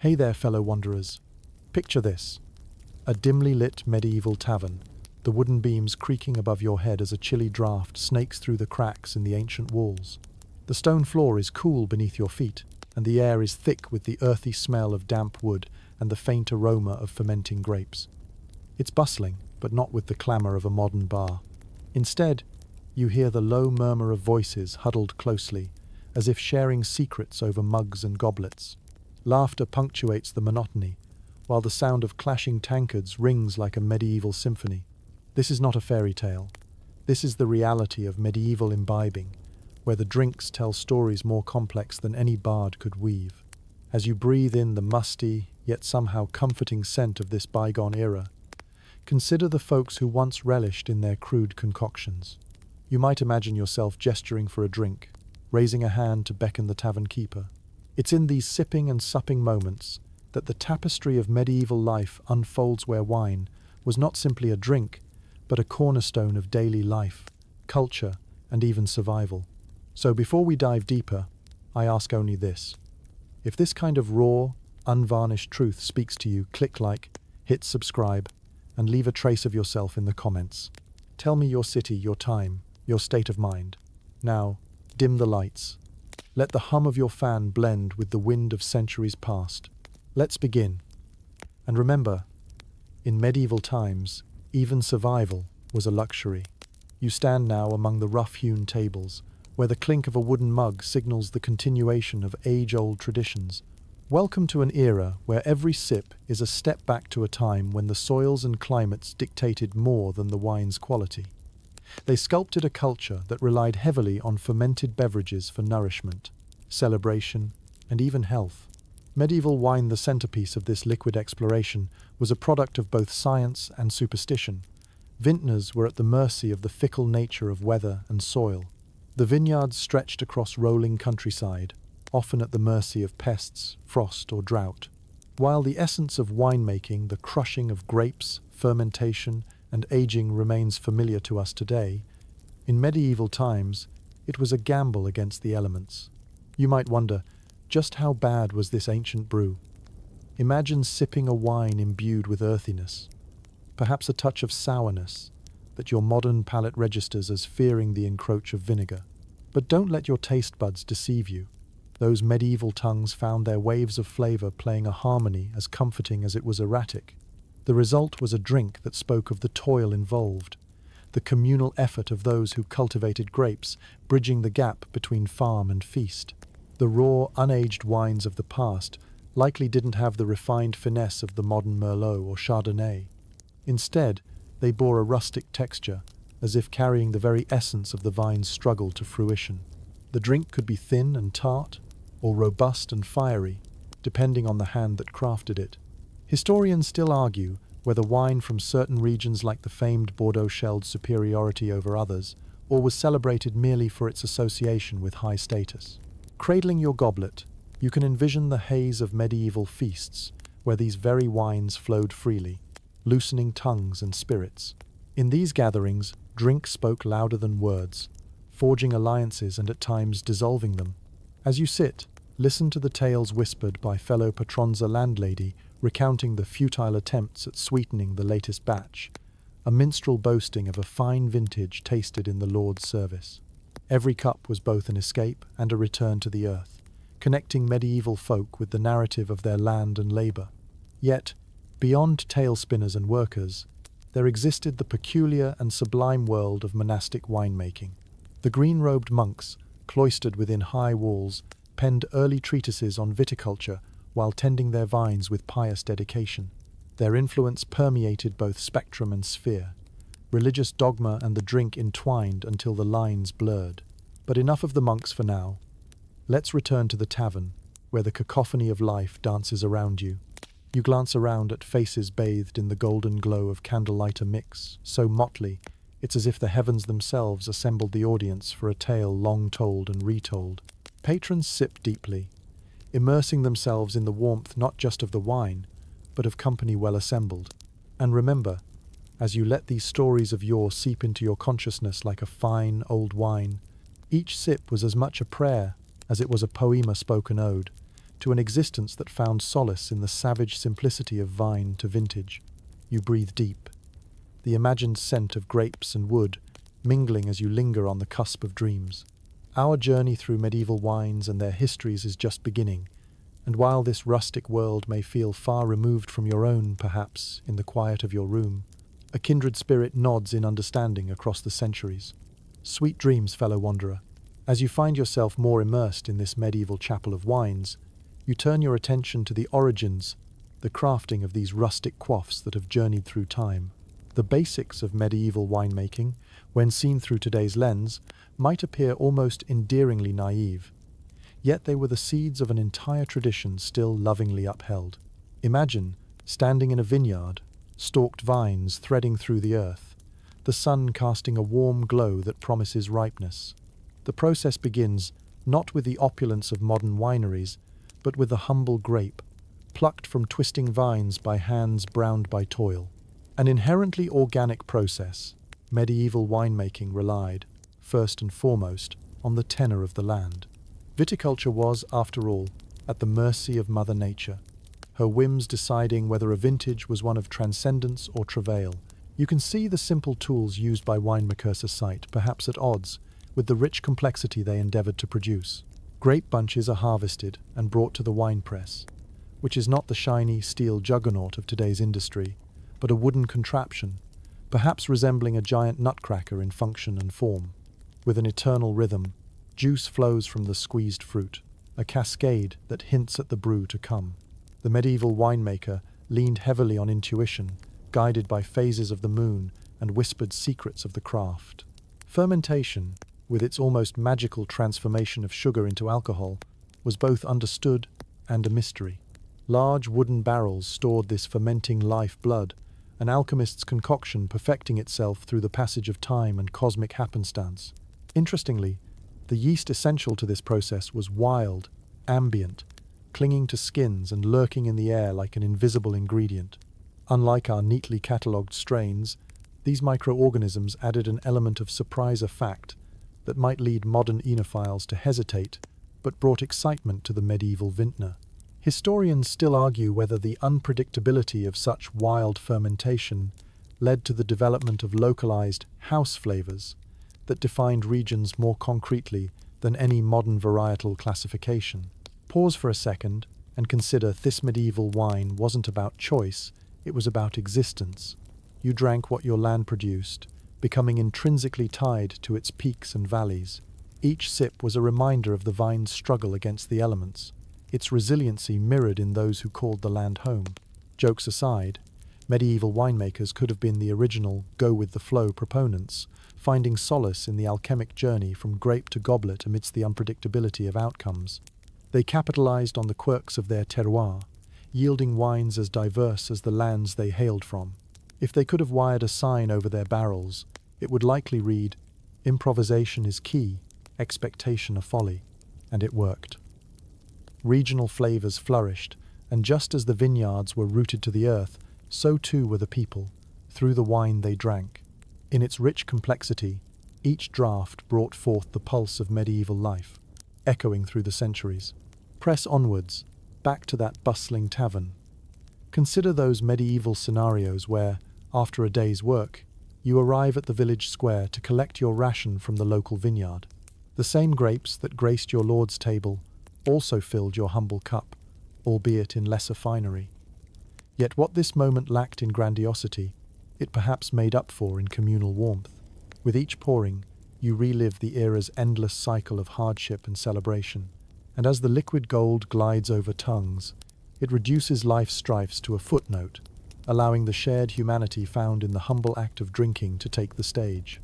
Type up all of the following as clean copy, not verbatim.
Hey there, fellow wanderers. Picture this. A dimly lit medieval tavern, the wooden beams creaking above your head as a chilly draught snakes through the cracks in the ancient walls. The stone floor is cool beneath your feet, and the air is thick with the earthy smell of damp wood and the faint aroma of fermenting grapes. It's bustling, but not with the clamour of a modern bar. Instead, you hear the low murmur of voices huddled closely, as if sharing secrets over mugs and goblets. Laughter punctuates the monotony, while the sound of clashing tankards rings like a medieval symphony. This is not a fairy tale. This is the reality of medieval imbibing, where the drinks tell stories more complex than any bard could weave. As you breathe in the musty, yet somehow comforting scent of this bygone era, consider the folks who once relished in their crude concoctions. You might imagine yourself gesturing for a drink, raising a hand to beckon the tavern keeper. It's in these sipping and supping moments that the tapestry of medieval life unfolds, where wine was not simply a drink, but a cornerstone of daily life, culture, and even survival. So before we dive deeper, I ask only this. If this kind of raw, unvarnished truth speaks to you, click like, hit subscribe, and leave a trace of yourself in the comments. Tell me your city, your time, your state of mind. Now, dim the lights. Let the hum of your fan blend with the wind of centuries past. Let's begin. And remember, in medieval times, even survival was a luxury. You stand now among the rough-hewn tables, where the clink of a wooden mug signals the continuation of age-old traditions. Welcome to an era where every sip is a step back to a time when the soils and climates dictated more than the wine's quality. They sculpted a culture that relied heavily on fermented beverages for nourishment, celebration, and even health. Medieval wine, the centerpiece of this liquid exploration, was a product of both science and superstition. Vintners were at the mercy of the fickle nature of weather and soil. The vineyards stretched across rolling countryside, often at the mercy of pests, frost, or drought. While the essence of winemaking, the crushing of grapes, fermentation, and aging remains familiar to us today, in medieval times, it was a gamble against the elements. You might wonder, just how bad was this ancient brew? Imagine sipping a wine imbued with earthiness, perhaps a touch of sourness that your modern palate registers as fearing the encroach of vinegar. But don't let your taste buds deceive you. Those medieval tongues found their waves of flavor playing a harmony as comforting as it was erratic. The result was a drink that spoke of the toil involved, the communal effort of those who cultivated grapes, bridging the gap between farm and feast. The raw, unaged wines of the past likely didn't have the refined finesse of the modern Merlot or Chardonnay. Instead, they bore a rustic texture, as if carrying the very essence of the vine's struggle to fruition. The drink could be thin and tart, or robust and fiery, depending on the hand that crafted it. Historians still argue whether wine from certain regions like the famed Bordeaux shelled superiority over others, or was celebrated merely for its association with high status. Cradling your goblet, you can envision the haze of medieval feasts, where these very wines flowed freely, loosening tongues and spirits. In these gatherings, drink spoke louder than words, forging alliances and at times dissolving them. As you sit, listen to the tales whispered by fellow patronza landlady recounting the futile attempts at sweetening the latest batch, a minstrel boasting of a fine vintage tasted in the Lord's service. Every cup was both an escape and a return to the earth, connecting medieval folk with the narrative of their land and labor. Yet, beyond tale spinners and workers, there existed the peculiar and sublime world of monastic winemaking. The green-robed monks, cloistered within high walls, penned early treatises on viticulture while tending their vines with pious dedication. Their influence permeated both spectrum and sphere, religious dogma and the drink entwined until the lines blurred. But enough of the monks for now. Let's return to the tavern, where the cacophony of life dances around you. You glance around at faces bathed in the golden glow of candlelight, a mix so motley it's as if the heavens themselves assembled the audience for a tale long told and retold. Patrons sip deeply, immersing themselves in the warmth not just of the wine, but of company well assembled. And remember, as you let these stories of yore seep into your consciousness like a fine old wine, each sip was as much a prayer as it was a poema spoken ode, to an existence that found solace in the savage simplicity of vine to vintage. You breathe deep, the imagined scent of grapes and wood mingling as you linger on the cusp of dreams. Our journey through medieval wines and their histories is just beginning, and while this rustic world may feel far removed from your own, perhaps, in the quiet of your room, a kindred spirit nods in understanding across the centuries. Sweet dreams, fellow wanderer. As you find yourself more immersed in this medieval chapel of wines, you turn your attention to the origins, the crafting of these rustic quaffs that have journeyed through time. The basics of medieval winemaking, when seen through today's lens, might appear almost endearingly naive. Yet they were the seeds of an entire tradition still lovingly upheld. Imagine standing in a vineyard, stalked vines threading through the earth, the sun casting a warm glow that promises ripeness. The process begins not with the opulence of modern wineries, but with the humble grape, plucked from twisting vines by hands browned by toil. An inherently organic process, medieval winemaking relied, first and foremost, on the tenor of the land. Viticulture was, after all, at the mercy of Mother Nature, her whims deciding whether a vintage was one of transcendence or travail. You can see the simple tools used by winemakers cite, perhaps at odds with the rich complexity they endeavored to produce. Grape bunches are harvested and brought to the wine press, which is not the shiny steel juggernaut of today's industry, but a wooden contraption, perhaps resembling a giant nutcracker in function and form. With an eternal rhythm, juice flows from the squeezed fruit, a cascade that hints at the brew to come. The medieval winemaker leaned heavily on intuition, guided by phases of the moon and whispered secrets of the craft. Fermentation, with its almost magical transformation of sugar into alcohol, was both understood and a mystery. Large wooden barrels stored this fermenting life-blood, an alchemist's concoction perfecting itself through the passage of time and cosmic happenstance. Interestingly, the yeast essential to this process was wild, ambient, clinging to skins and lurking in the air like an invisible ingredient. Unlike our neatly catalogued strains, these microorganisms added an element of surprise or fact that might lead modern enophiles to hesitate, but brought excitement to the medieval vintner. Historians still argue whether the unpredictability of such wild fermentation led to the development of localized house flavors that defined regions more concretely than any modern varietal classification. Pause for a second and consider this medieval wine wasn't about choice, it was about existence. You drank what your land produced, becoming intrinsically tied to its peaks and valleys. Each sip was a reminder of the vine's struggle against the elements, its resiliency mirrored in those who called the land home. Jokes aside, medieval winemakers could have been the original go-with-the-flow proponents, finding solace in the alchemic journey from grape to goblet amidst the unpredictability of outcomes. They capitalized on the quirks of their terroir, yielding wines as diverse as the lands they hailed from. If they could have wired a sign over their barrels, it would likely read, "Improvisation is key, expectation a folly," and it worked. Regional flavors flourished, and just as the vineyards were rooted to the earth, so too were the people, through the wine they drank. In its rich complexity, each draught brought forth the pulse of medieval life, echoing through the centuries. Press onwards, back to that bustling tavern. Consider those medieval scenarios where, after a day's work, you arrive at the village square to collect your ration from the local vineyard. The same grapes that graced your lord's table also filled your humble cup, albeit in lesser finery. Yet what this moment lacked in grandiosity, it perhaps made up for in communal warmth. With each pouring, you relive the era's endless cycle of hardship and celebration, and as the liquid gold glides over tongues, it reduces life's strifes to a footnote, allowing the shared humanity found in the humble act of drinking to take the stage.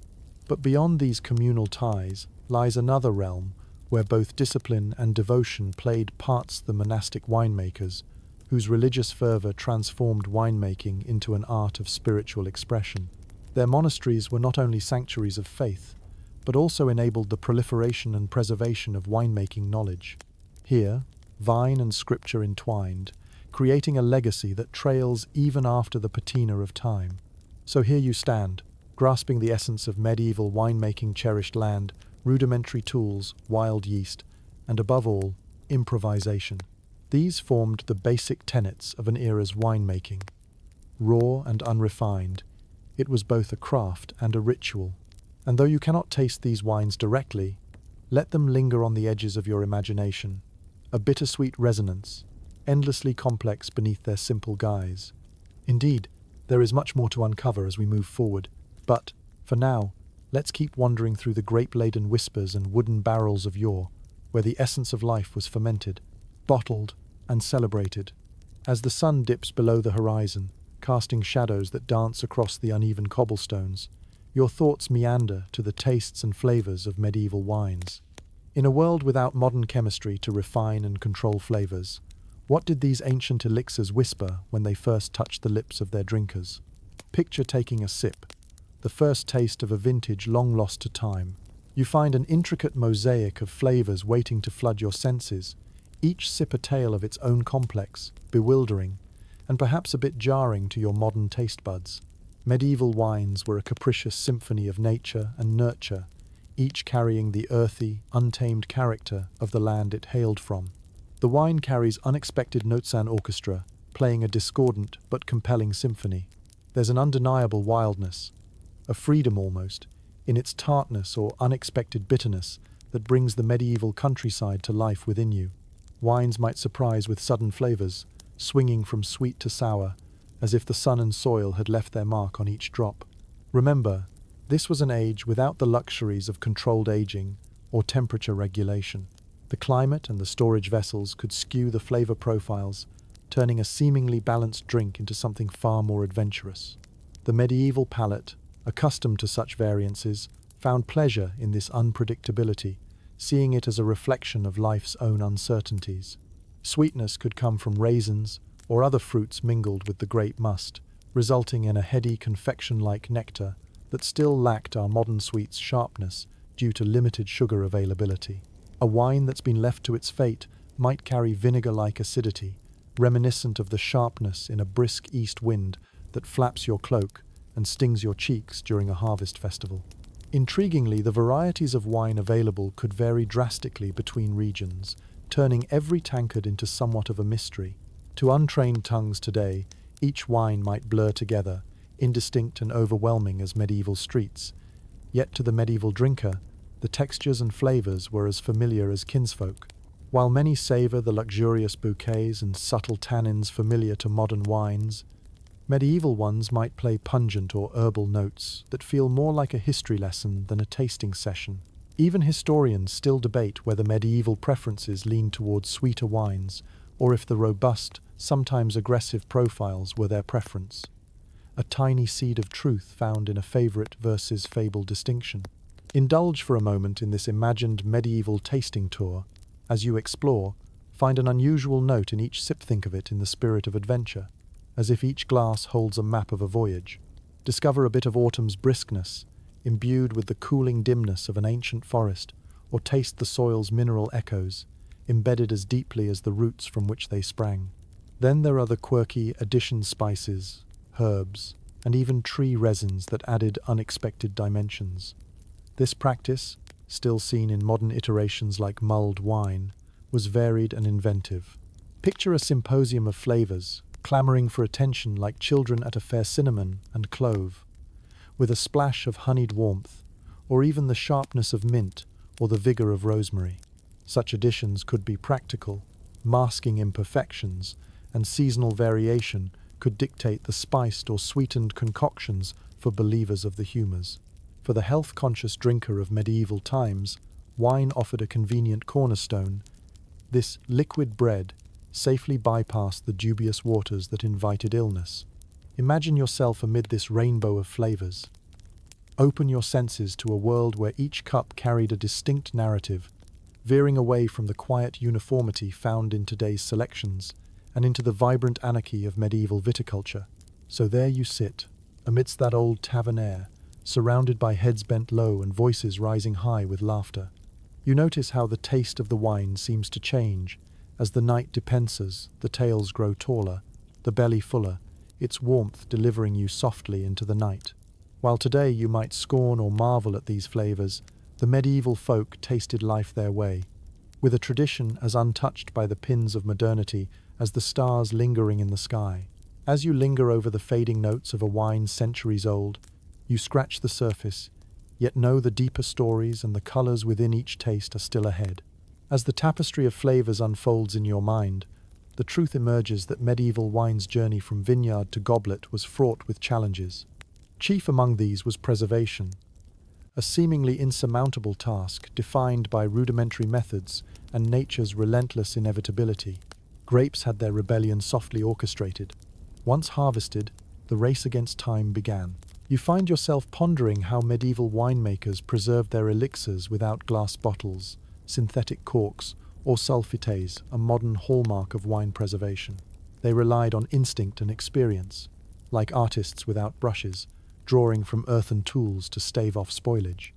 But beyond these communal ties lies another realm where both discipline and devotion played parts. The monastic winemakers, whose religious fervor transformed winemaking into an art of spiritual expression. Their monasteries were not only sanctuaries of faith, but also enabled the proliferation and preservation of winemaking knowledge. Here, vine and scripture entwined, creating a legacy that trails even after the patina of time. So here you stand, grasping the essence of medieval winemaking, cherished land, rudimentary tools, wild yeast, and above all, improvisation. These formed the basic tenets of an era's winemaking. Raw and unrefined, it was both a craft and a ritual. And though you cannot taste these wines directly, let them linger on the edges of your imagination, a bittersweet resonance, endlessly complex beneath their simple guise. Indeed, there is much more to uncover as we move forward, but, for now, let's keep wandering through the grape-laden whispers and wooden barrels of yore, where the essence of life was fermented, bottled, and celebrated. As the sun dips below the horizon, casting shadows that dance across the uneven cobblestones, your thoughts meander to the tastes and flavors of medieval wines. In a world without modern chemistry to refine and control flavors, what did these ancient elixirs whisper when they first touched the lips of their drinkers? Picture taking a sip, the first taste of a vintage long lost to time. You find an intricate mosaic of flavors waiting to flood your senses, each sip a tale of its own complex, bewildering, and perhaps a bit jarring to your modern taste buds. Medieval wines were a capricious symphony of nature and nurture, each carrying the earthy, untamed character of the land it hailed from. The wine carries unexpected notes and orchestra, playing a discordant but compelling symphony. There's an undeniable wildness, a freedom almost, in its tartness or unexpected bitterness that brings the medieval countryside to life within you. Wines might surprise with sudden flavors, swinging from sweet to sour, as if the sun and soil had left their mark on each drop. Remember, this was an age without the luxuries of controlled aging or temperature regulation. The climate and the storage vessels could skew the flavor profiles, turning a seemingly balanced drink into something far more adventurous. The medieval palate, accustomed to such variances, found pleasure in this unpredictability, seeing it as a reflection of life's own uncertainties. Sweetness could come from raisins or other fruits mingled with the grape must, resulting in a heady confection-like nectar that still lacked our modern sweet's sharpness due to limited sugar availability. A wine that's been left to its fate might carry vinegar-like acidity, reminiscent of the sharpness in a brisk east wind that flaps your cloak and stings your cheeks during a harvest festival. Intriguingly, the varieties of wine available could vary drastically between regions, turning every tankard into somewhat of a mystery. To untrained tongues today, each wine might blur together, indistinct and overwhelming as medieval streets. Yet to the medieval drinker, the textures and flavors were as familiar as kinsfolk. While many savor the luxurious bouquets and subtle tannins familiar to modern wines, medieval ones might play pungent or herbal notes that feel more like a history lesson than a tasting session. Even historians still debate whether medieval preferences leaned towards sweeter wines, or if the robust, sometimes aggressive profiles were their preference. A tiny seed of truth found in a favorite versus fable distinction. Indulge for a moment in this imagined medieval tasting tour. As you explore, find an unusual note in each sip. Think of it in the spirit of adventure, as if each glass holds a map of a voyage. Discover a bit of autumn's briskness, imbued with the cooling dimness of an ancient forest, or taste the soil's mineral echoes, embedded as deeply as the roots from which they sprang. Then there are the quirky addition spices, herbs, and even tree resins that added unexpected dimensions. This practice, still seen in modern iterations like mulled wine, was varied and inventive. Picture a symposium of flavors, clamoring for attention like children at a fair. Cinnamon and clove, with a splash of honeyed warmth, or even the sharpness of mint or the vigor of rosemary. Such additions could be practical, masking imperfections, and seasonal variation could dictate the spiced or sweetened concoctions for believers of the humors. For the health-conscious drinker of medieval times, wine offered a convenient cornerstone. This liquid bread safely bypassed the dubious waters that invited illness. Imagine yourself amid this rainbow of flavors. Open your senses to a world where each cup carried a distinct narrative, veering away from the quiet uniformity found in today's selections and into the vibrant anarchy of medieval viticulture. So there you sit, amidst that old tavern air, surrounded by heads bent low and voices rising high with laughter. You notice how the taste of the wine seems to change as the night depenses, the tales grow taller, the belly fuller, its warmth delivering you softly into the night. While today you might scorn or marvel at these flavors, the medieval folk tasted life their way. with a tradition as untouched by the pins of modernity as the stars lingering in the sky. As you linger over the fading notes of a wine centuries old, you scratch the surface, yet know the deeper stories and the colors within each taste are still ahead. As the tapestry of flavors unfolds in your mind, the truth emerges that medieval wine's journey from vineyard to goblet was fraught with challenges. Chief among these was preservation, a seemingly insurmountable task defined by rudimentary methods and nature's relentless inevitability. Grapes had their rebellion softly orchestrated. Once harvested, the race against time began. You find yourself pondering how medieval winemakers preserved their elixirs without glass bottles, synthetic corks, or sulfites, a modern hallmark of wine preservation. They relied on instinct and experience, like artists without brushes, drawing from earthen tools to stave off spoilage.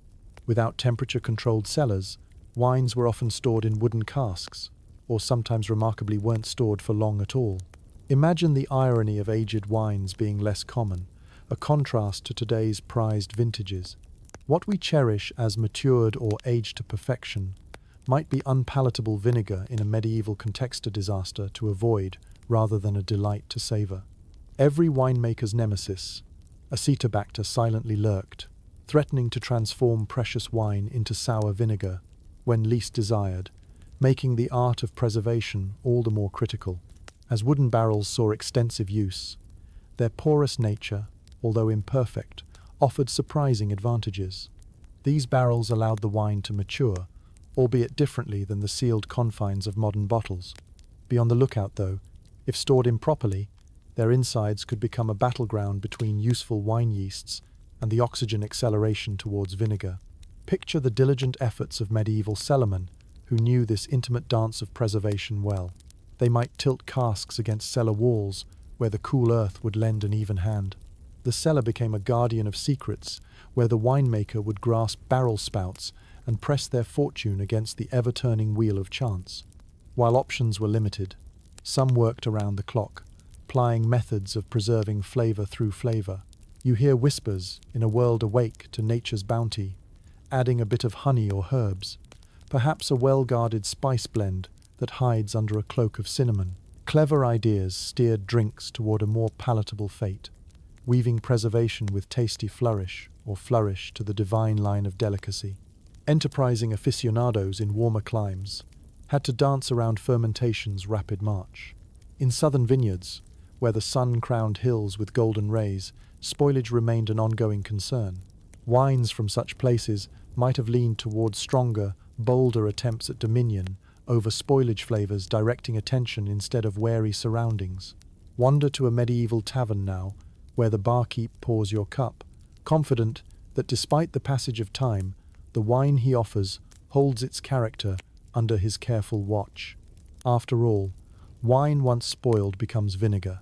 Without temperature-controlled cellars, wines were often stored in wooden casks, or sometimes remarkably weren't stored for long at all. Imagine the irony of aged wines being less common, a contrast to today's prized vintages. What we cherish as matured or aged to perfection might be unpalatable vinegar in a medieval context, a disaster to avoid rather than a delight to savor. Every winemaker's nemesis, Acetobacter, silently lurked, threatening to transform precious wine into sour vinegar when least desired, making the art of preservation all the more critical. As wooden barrels saw extensive use, their porous nature, although imperfect, offered surprising advantages. These barrels allowed the wine to mature, albeit differently than the sealed confines of modern bottles. Be on the lookout, though. If stored improperly, their insides could become a battleground between useful wine yeasts and the oxygen acceleration towards vinegar. Picture the diligent efforts of medieval cellarmen who knew this intimate dance of preservation well. They might tilt casks against cellar walls where the cool earth would lend an even hand. The cellar became a guardian of secrets, where the winemaker would grasp barrel spouts and press their fortune against the ever-turning wheel of chance. While options were limited, some worked around the clock, plying methods of preserving flavor through flavor. You hear whispers in a world awake to nature's bounty, adding a bit of honey or herbs, perhaps a well-guarded spice blend that hides under a cloak of cinnamon. Clever ideas steered drinks toward a more palatable fate, weaving preservation with tasty flourish or flourish to the divine line of delicacy. Enterprising aficionados in warmer climes had to dance around fermentation's rapid march. In southern vineyards, where the sun crowned hills with golden rays, spoilage remained an ongoing concern. Wines from such places might have leaned towards stronger, bolder attempts at dominion over spoilage flavors, directing attention instead of wary surroundings. Wander to a medieval tavern now, where the barkeep pours your cup, confident that despite the passage of time, the wine he offers holds its character under his careful watch. After all, wine once spoiled becomes vinegar,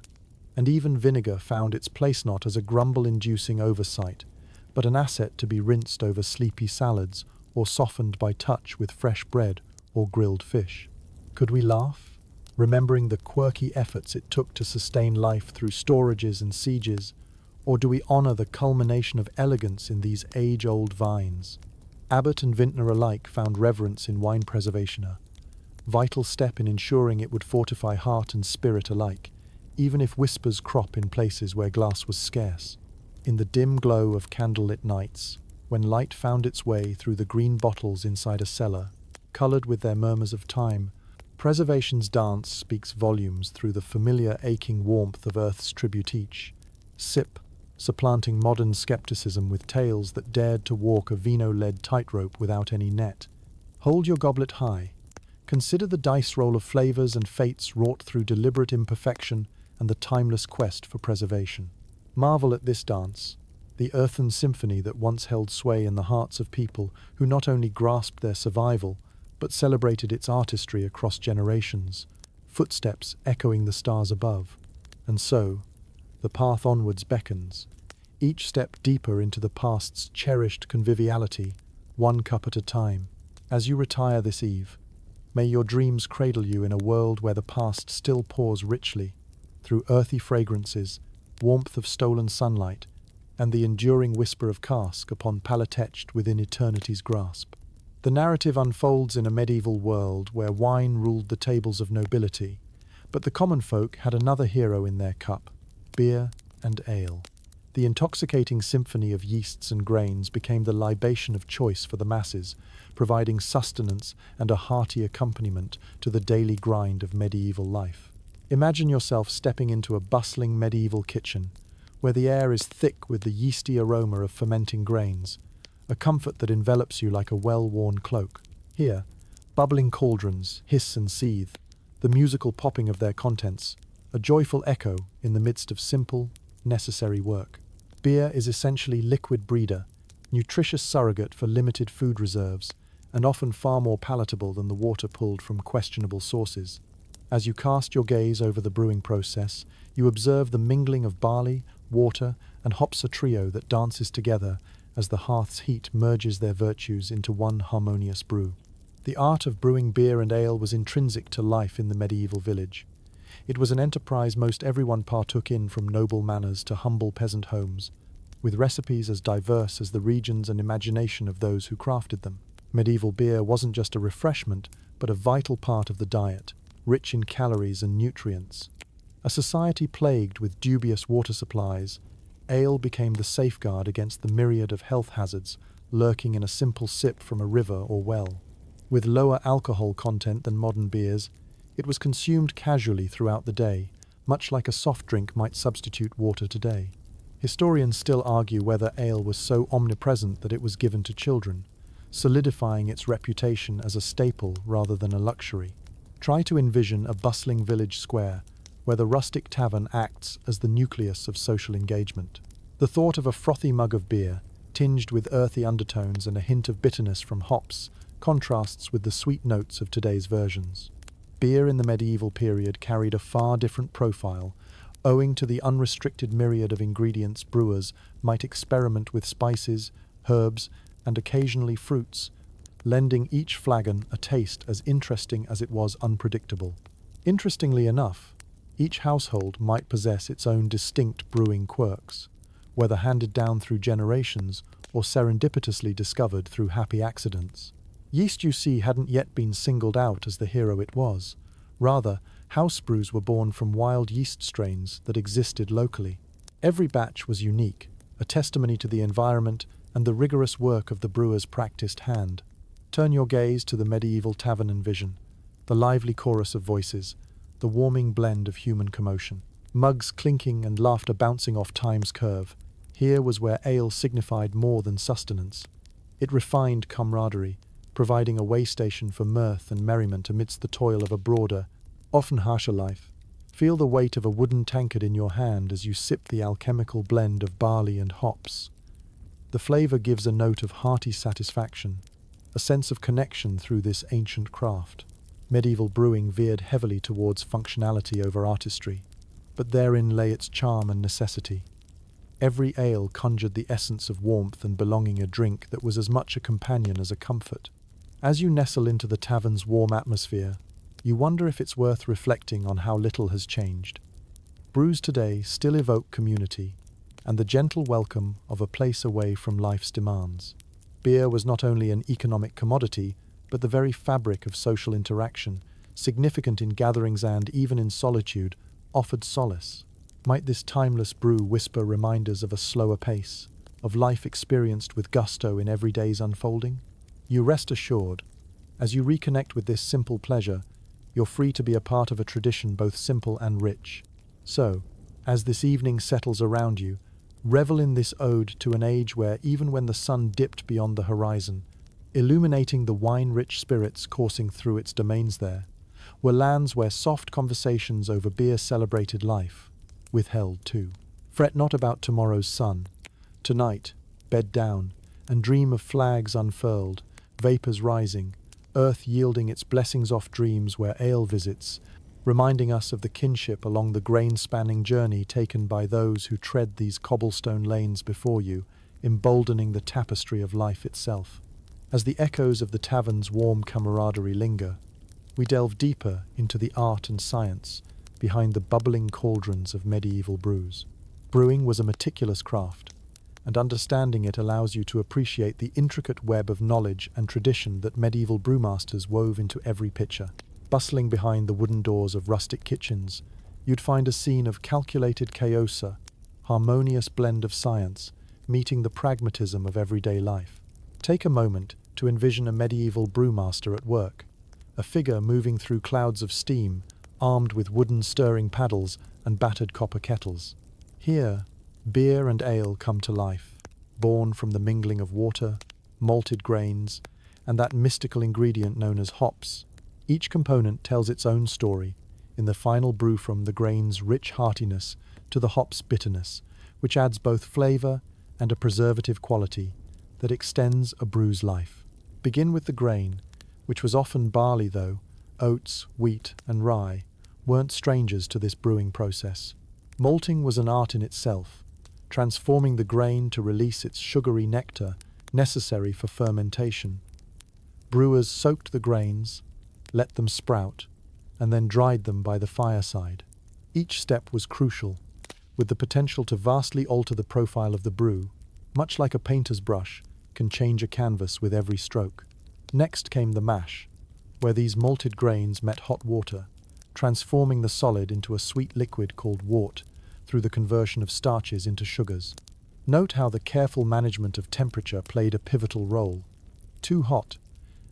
and even vinegar found its place not as a grumble-inducing oversight, but an asset to be rinsed over sleepy salads or softened by touch with fresh bread or grilled fish. Could we laugh, remembering the quirky efforts it took to sustain life through storages and sieges, or do we honor the culmination of elegance in these age-old vines? Abbot and vintner alike found reverence in wine preservation, a vital step in ensuring it would fortify heart and spirit alike, even if whispers crop in places where glass was scarce. In the dim glow of candlelit nights, when light found its way through the green bottles inside a cellar, colored with their murmurs of time, preservation's dance speaks volumes through the familiar aching warmth of earth's tribute each sip, supplanting modern skepticism with tales that dared to walk a vino-led tightrope without any net. Hold your goblet high. Consider the dice roll of flavors and fates wrought through deliberate imperfection and the timeless quest for preservation. Marvel at this dance, the earthen symphony that once held sway in the hearts of people who not only grasped their survival, but celebrated its artistry across generations, footsteps echoing the stars above. And so, the path onwards beckons, each step deeper into the past's cherished conviviality, one cup at a time. As you retire this eve, may your dreams cradle you in a world where the past still pours richly, through earthy fragrances, warmth of stolen sunlight, and the enduring whisper of cask upon palate etched within eternity's grasp. The narrative unfolds in a medieval world where wine ruled the tables of nobility, but the common folk had another hero in their cup: beer and ale. The intoxicating symphony of yeasts and grains became the libation of choice for the masses, providing sustenance and a hearty accompaniment to the daily grind of medieval life. Imagine yourself stepping into a bustling medieval kitchen, where the air is thick with the yeasty aroma of fermenting grains, a comfort that envelops you like a well-worn cloak. Here, bubbling cauldrons hiss and seethe, the musical popping of their contents, a joyful echo in the midst of simple, necessary work. Beer is essentially liquid breeder, nutritious surrogate for limited food reserves, and often far more palatable than the water pulled from questionable sources. As you cast your gaze over the brewing process, you observe the mingling of barley, water, and hops, a trio that dances together as the hearth's heat merges their virtues into one harmonious brew. The art of brewing beer and ale was intrinsic to life in the medieval village. It was an enterprise most everyone partook in, from noble manors to humble peasant homes, with recipes as diverse as the regions and imagination of those who crafted them. Medieval beer wasn't just a refreshment, but a vital part of the diet, rich in calories and nutrients. A society plagued with dubious water supplies, ale became the safeguard against the myriad of health hazards lurking in a simple sip from a river or well. With lower alcohol content than modern beers, it was consumed casually throughout the day, much like a soft drink might substitute water today. Historians still argue whether ale was so omnipresent that it was given to children, solidifying its reputation as a staple rather than a luxury. Try to envision a bustling village square, where the rustic tavern acts as the nucleus of social engagement. The thought of a frothy mug of beer, tinged with earthy undertones and a hint of bitterness from hops, contrasts with the sweet notes of today's versions. Beer in the medieval period carried a far different profile, owing to the unrestricted myriad of ingredients. Brewers might experiment with spices, herbs, and occasionally fruits, lending each flagon a taste as interesting as it was unpredictable. Interestingly enough, each household might possess its own distinct brewing quirks, whether handed down through generations or serendipitously discovered through happy accidents. Yeast, you see, hadn't yet been singled out as the hero it was. Rather, house brews were born from wild yeast strains that existed locally. Every batch was unique, a testimony to the environment and the rigorous work of the brewer's practiced hand. Turn your gaze to the medieval tavern and vision, the lively chorus of voices, the warming blend of human commotion. Mugs clinking and laughter bouncing off time's curve. Here was where ale signified more than sustenance. It refined camaraderie, providing a way station for mirth and merriment amidst the toil of a broader, often harsher life. Feel the weight of a wooden tankard in your hand as you sip the alchemical blend of barley and hops. The flavor gives a note of hearty satisfaction, a sense of connection through this ancient craft. Medieval brewing veered heavily towards functionality over artistry, but therein lay its charm and necessity. Every ale conjured the essence of warmth and belonging, a drink that was as much a companion as a comfort. As you nestle into the tavern's warm atmosphere, you wonder if it's worth reflecting on how little has changed. Brews today still evoke community and the gentle welcome of a place away from life's demands. Beer was not only an economic commodity, but the very fabric of social interaction, significant in gatherings and, even in solitude, offered solace. Might this timeless brew whisper reminders of a slower pace, of life experienced with gusto in every day's unfolding? You rest assured, as you reconnect with this simple pleasure, you're free to be a part of a tradition both simple and rich. So, as this evening settles around you, revel in this ode to an age where, even when the sun dipped beyond the horizon, illuminating the wine-rich spirits coursing through its domains there, were lands where soft conversations over beer celebrated life, withheld too. Fret not about tomorrow's sun. Tonight, bed down, and dream of flags unfurled, vapors rising, earth yielding its blessings off dreams where ale visits, reminding us of the kinship along the grain-spanning journey taken by those who tread these cobblestone lanes before you, emboldening the tapestry of life itself. As the echoes of the tavern's warm camaraderie linger, we delve deeper into the art and science behind the bubbling cauldrons of medieval brews. Brewing was a meticulous craft, and understanding it allows you to appreciate the intricate web of knowledge and tradition that medieval brewmasters wove into every pitcher. Bustling behind the wooden doors of rustic kitchens, you'd find a scene of calculated chaos, harmonious blend of science, meeting the pragmatism of everyday life. Take a moment to envision a medieval brewmaster at work, a figure moving through clouds of steam, armed with wooden stirring paddles and battered copper kettles. Here, beer and ale come to life, born from the mingling of water, malted grains, and that mystical ingredient known as hops. Each component tells its own story in the final brew, from the grain's rich heartiness to the hops' bitterness, which adds both flavor and a preservative quality that extends a brew's life. Begin with the grain, which was often barley though. Oats, wheat, and rye weren't strangers to this brewing process. Malting was an art in itself, transforming the grain to release its sugary nectar necessary for fermentation. Brewers soaked the grains, let them sprout, and then dried them by the fireside. Each step was crucial, with the potential to vastly alter the profile of the brew, much like a painter's brush can change a canvas with every stroke. Next came the mash, where these malted grains met hot water, transforming the solid into a sweet liquid called wort through the conversion of starches into sugars. Note how the careful management of temperature played a pivotal role. Too hot,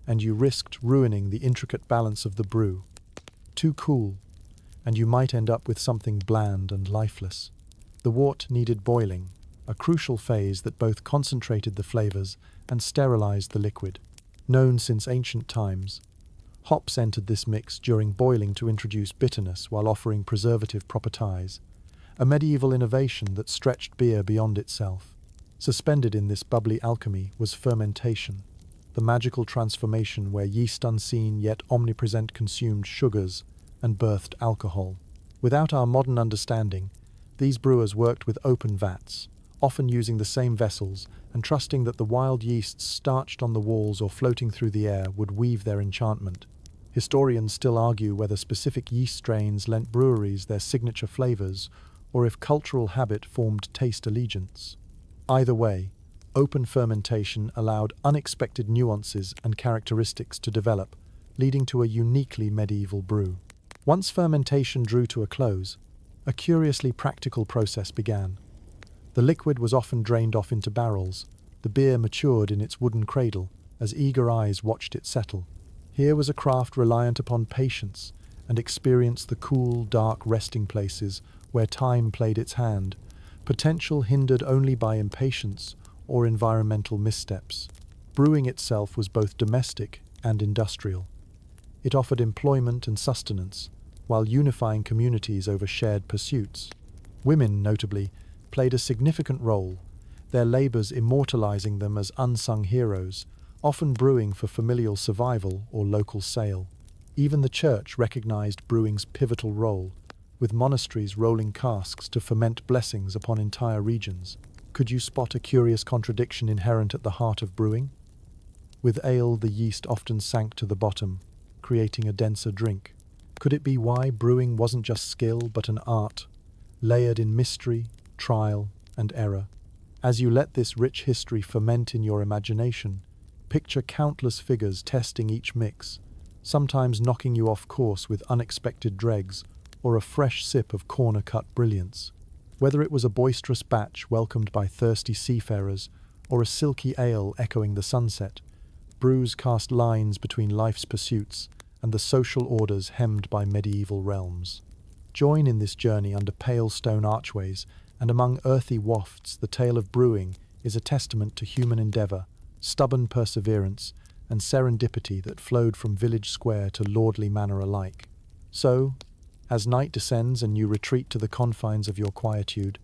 and you risked ruining the intricate balance of the brew. Too cool, and you might end up with something bland and lifeless. The wort needed boiling, a crucial phase that both concentrated the flavors and sterilized the liquid. Known since ancient times, hops entered this mix during boiling to introduce bitterness while offering preservative properties, a medieval innovation that stretched beer beyond itself. Suspended in this bubbly alchemy was fermentation, the magical transformation where yeast unseen yet omnipresent consumed sugars and birthed alcohol. Without our modern understanding, these brewers worked with open vats, often using the same vessels and trusting that the wild yeasts starched on the walls or floating through the air would weave their enchantment. Historians still argue whether specific yeast strains lent breweries their signature flavors or if cultural habit formed taste allegiance. Either way, open fermentation allowed unexpected nuances and characteristics to develop, leading to a uniquely medieval brew. Once fermentation drew to a close, a curiously practical process began. The liquid was often drained off into barrels. The beer matured in its wooden cradle as eager eyes watched it settle. Here was a craft reliant upon patience and experience, the cool, dark resting places where time played its hand, potential hindered only by impatience or environmental missteps. Brewing itself was both domestic and industrial. It offered employment and sustenance, while unifying communities over shared pursuits. Women, notably, played a significant role, their labors immortalizing them as unsung heroes, often brewing for familial survival or local sale. Even the church recognized brewing's pivotal role, with monasteries rolling casks to ferment blessings upon entire regions. Could you spot a curious contradiction inherent at the heart of brewing? With ale, the yeast often sank to the bottom, creating a denser drink. Could it be why brewing wasn't just skill but an art, layered in mystery, trial, and error? As you let this rich history ferment in your imagination, picture countless figures testing each mix, sometimes knocking you off course with unexpected dregs or a fresh sip of corner-cut brilliance. Whether it was a boisterous batch welcomed by thirsty seafarers or a silky ale echoing the sunset, brews cast lines between life's pursuits and the social orders hemmed by medieval realms. Join in this journey under pale stone archways and among earthy wafts. The tale of brewing is a testament to human endeavor, stubborn perseverance, and serendipity that flowed from village square to lordly manor alike. So, as night descends and you retreat to the confines of your quietude,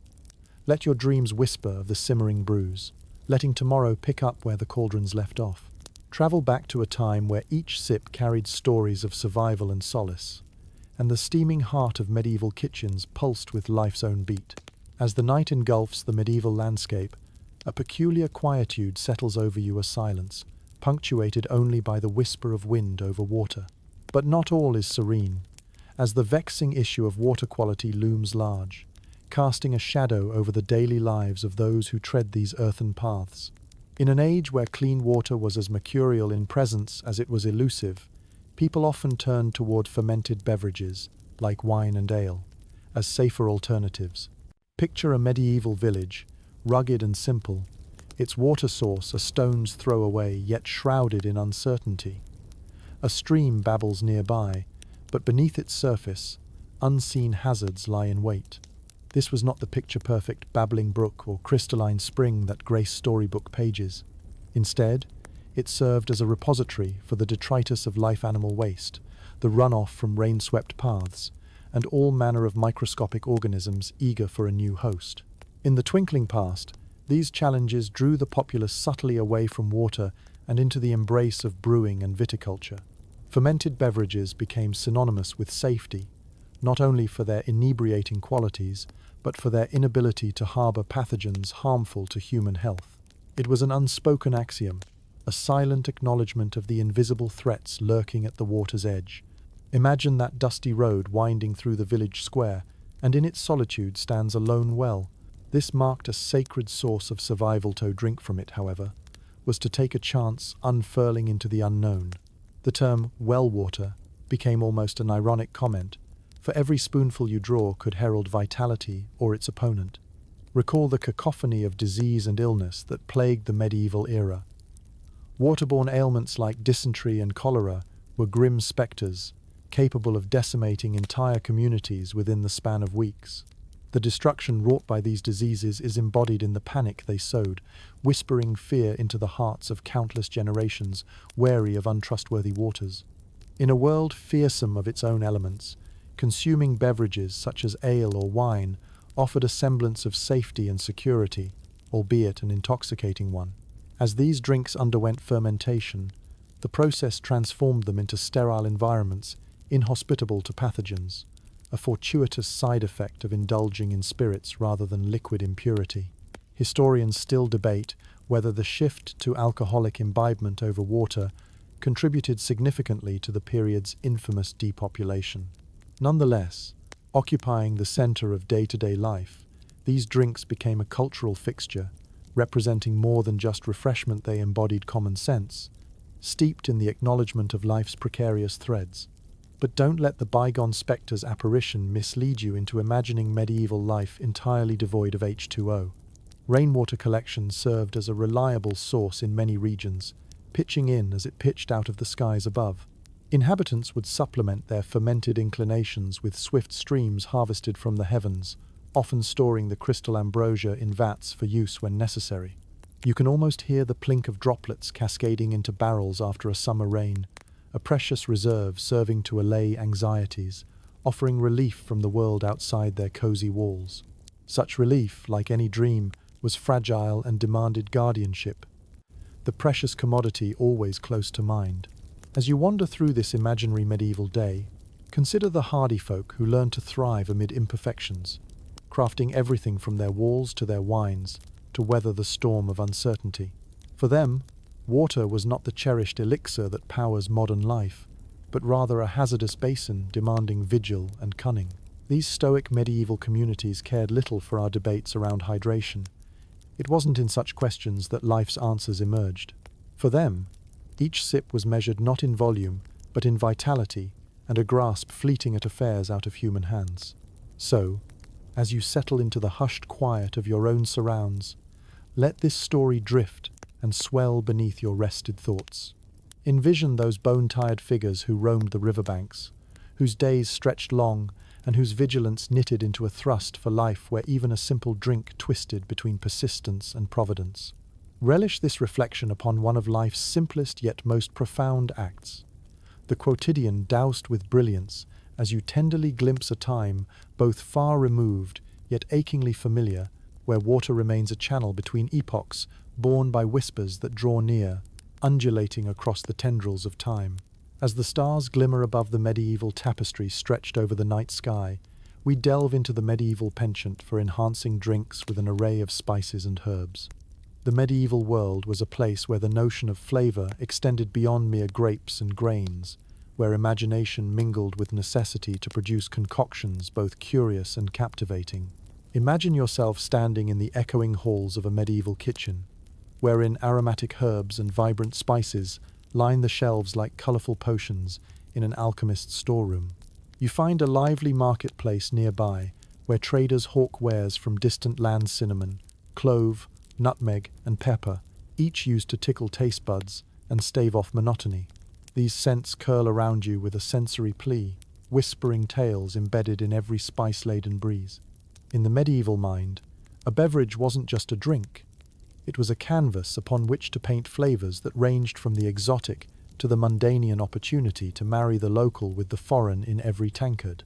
let your dreams whisper of the simmering brews, letting tomorrow pick up where the cauldrons left off. Travel back to a time where each sip carried stories of survival and solace, and the steaming heart of medieval kitchens pulsed with life's own beat. As the night engulfs the medieval landscape, a peculiar quietude settles over you, a silence, punctuated only by the whisper of wind over water. But not all is serene, as the vexing issue of water quality looms large. casting a shadow over the daily lives of those who tread these earthen paths. In an age where clean water was as mercurial in presence as it was elusive, people often turned toward fermented beverages, like wine and ale, as safer alternatives. Picture a medieval village, rugged and simple, its water source a stone's throw away, yet shrouded in uncertainty. A stream babbles nearby, but beneath its surface, unseen hazards lie in wait. This was not the picture-perfect babbling brook or crystalline spring that graced storybook pages. Instead, it served as a repository for the detritus of life-animal waste, the runoff from rain-swept paths, and all manner of microscopic organisms eager for a new host. In the twinkling past, these challenges drew the populace subtly away from water and into the embrace of brewing and viticulture. Fermented beverages became synonymous with safety, not only for their inebriating qualities, but for their inability to harbor pathogens harmful to human health. It was an unspoken axiom, a silent acknowledgement of the invisible threats lurking at the water's edge. Imagine that dusty road winding through the village square, and in its solitude stands a lone well. This marked a sacred source of survival. To drink from it, however, was to take a chance unfurling into the unknown. The term well water became almost an ironic comment, for every spoonful you draw could herald vitality or its opponent. Recall the cacophony of disease and illness that plagued the medieval era. Waterborne ailments like dysentery and cholera were grim spectres, capable of decimating entire communities within the span of weeks. The destruction wrought by these diseases is embodied in the panic they sowed, whispering fear into the hearts of countless generations wary of untrustworthy waters. In a world fearsome of its own elements, consuming beverages such as ale or wine offered a semblance of safety and security, albeit an intoxicating one. As these drinks underwent fermentation, the process transformed them into sterile environments inhospitable to pathogens, a fortuitous side effect of indulging in spirits rather than liquid impurity. Historians still debate whether the shift to alcoholic imbibement over water contributed significantly to the period's infamous depopulation. Nonetheless, occupying the center of day-to-day life, these drinks became a cultural fixture, representing more than just refreshment. They embodied common sense, steeped in the acknowledgement of life's precarious threads. But don't let the bygone spectre's apparition mislead you into imagining medieval life entirely devoid of H2O. Rainwater collection served as a reliable source in many regions, pitching in as it pitched out of the skies above. Inhabitants would supplement their fermented inclinations with swift streams harvested from the heavens, often storing the crystal ambrosia in vats for use when necessary. You can almost hear the plink of droplets cascading into barrels after a summer rain, a precious reserve serving to allay anxieties, offering relief from the world outside their cozy walls. Such relief, like any dream, was fragile and demanded guardianship, the precious commodity always close to mind. As you wander through this imaginary medieval day, consider the hardy folk who learned to thrive amid imperfections, crafting everything from their walls to their wines to weather the storm of uncertainty. For them, water was not the cherished elixir that powers modern life, but rather a hazardous basin demanding vigil and cunning. These stoic medieval communities cared little for our debates around hydration. It wasn't in such questions that life's answers emerged. For them, each sip was measured not in volume, but in vitality, and a grasp fleeting at affairs out of human hands. So, as you settle into the hushed quiet of your own surrounds, let this story drift and swell beneath your rested thoughts. Envision those bone-tired figures who roamed the riverbanks, whose days stretched long and whose vigilance knitted into a thrust for life where even a simple drink twisted between persistence and providence. Relish this reflection upon one of life's simplest yet most profound acts, the quotidian doused with brilliance, as you tenderly glimpse a time both far removed yet achingly familiar, where water remains a channel between epochs borne by whispers that draw near, undulating across the tendrils of time. As the stars glimmer above the medieval tapestry stretched over the night sky, we delve into the medieval penchant for enhancing drinks with an array of spices and herbs. The medieval world was a place where the notion of flavor extended beyond mere grapes and grains, where imagination mingled with necessity to produce concoctions both curious and captivating. Imagine yourself standing in the echoing halls of a medieval kitchen, wherein aromatic herbs and vibrant spices line the shelves like colorful potions in an alchemist's storeroom. You find a lively marketplace nearby, where traders hawk wares from distant lands: cinnamon, clove, nutmeg, and pepper, each used to tickle taste buds and stave off monotony. These scents curl around you with a sensory plea, whispering tales embedded in every spice-laden breeze. In the medieval mind, a beverage wasn't just a drink. It was a canvas upon which to paint flavors that ranged from the exotic to the mundane opportunity to marry the local with the foreign in every tankard.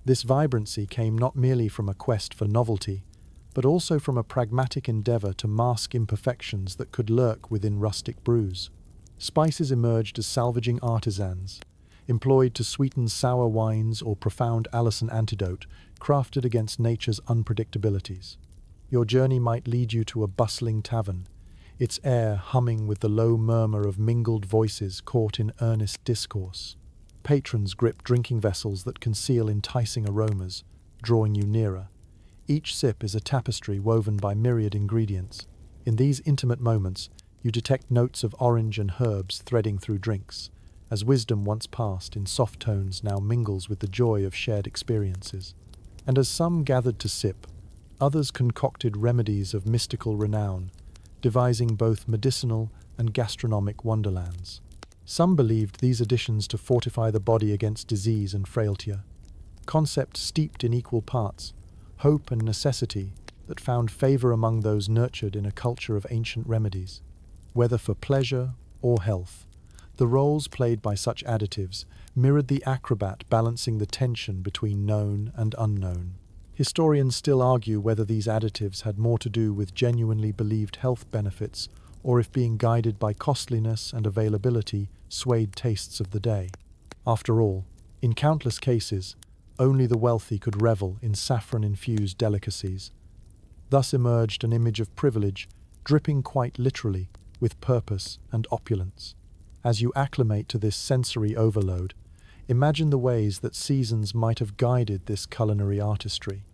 This vibrancy came not merely from a quest for novelty, but also from a pragmatic endeavor to mask imperfections that could lurk within rustic brews. Spices emerged as salvaging artisans, employed to sweeten sour wines or profound Alison antidote crafted against nature's unpredictabilities. Your journey might lead you to a bustling tavern, its air humming with the low murmur of mingled voices caught in earnest discourse. Patrons grip drinking vessels that conceal enticing aromas, drawing you nearer. Each sip is a tapestry woven by myriad ingredients. In these intimate moments, you detect notes of orange and herbs threading through drinks, as wisdom once passed in soft tones now mingles with the joy of shared experiences. And as some gathered to sip, others concocted remedies of mystical renown, devising both medicinal and gastronomic wonderlands. Some believed these additions to fortify the body against disease and frailty, concepts steeped in equal parts, hope and necessity, that found favor among those nurtured in a culture of ancient remedies. Whether for pleasure or health, the roles played by such additives mirrored the acrobat balancing the tension between known and unknown. Historians still argue whether these additives had more to do with genuinely believed health benefits or if being guided by costliness and availability swayed tastes of the day. After all, in countless cases, only the wealthy could revel in saffron-infused delicacies. Thus emerged an image of privilege, dripping quite literally with purpose and opulence. As you acclimate to this sensory overload, imagine the ways that seasons might have guided this culinary artistry.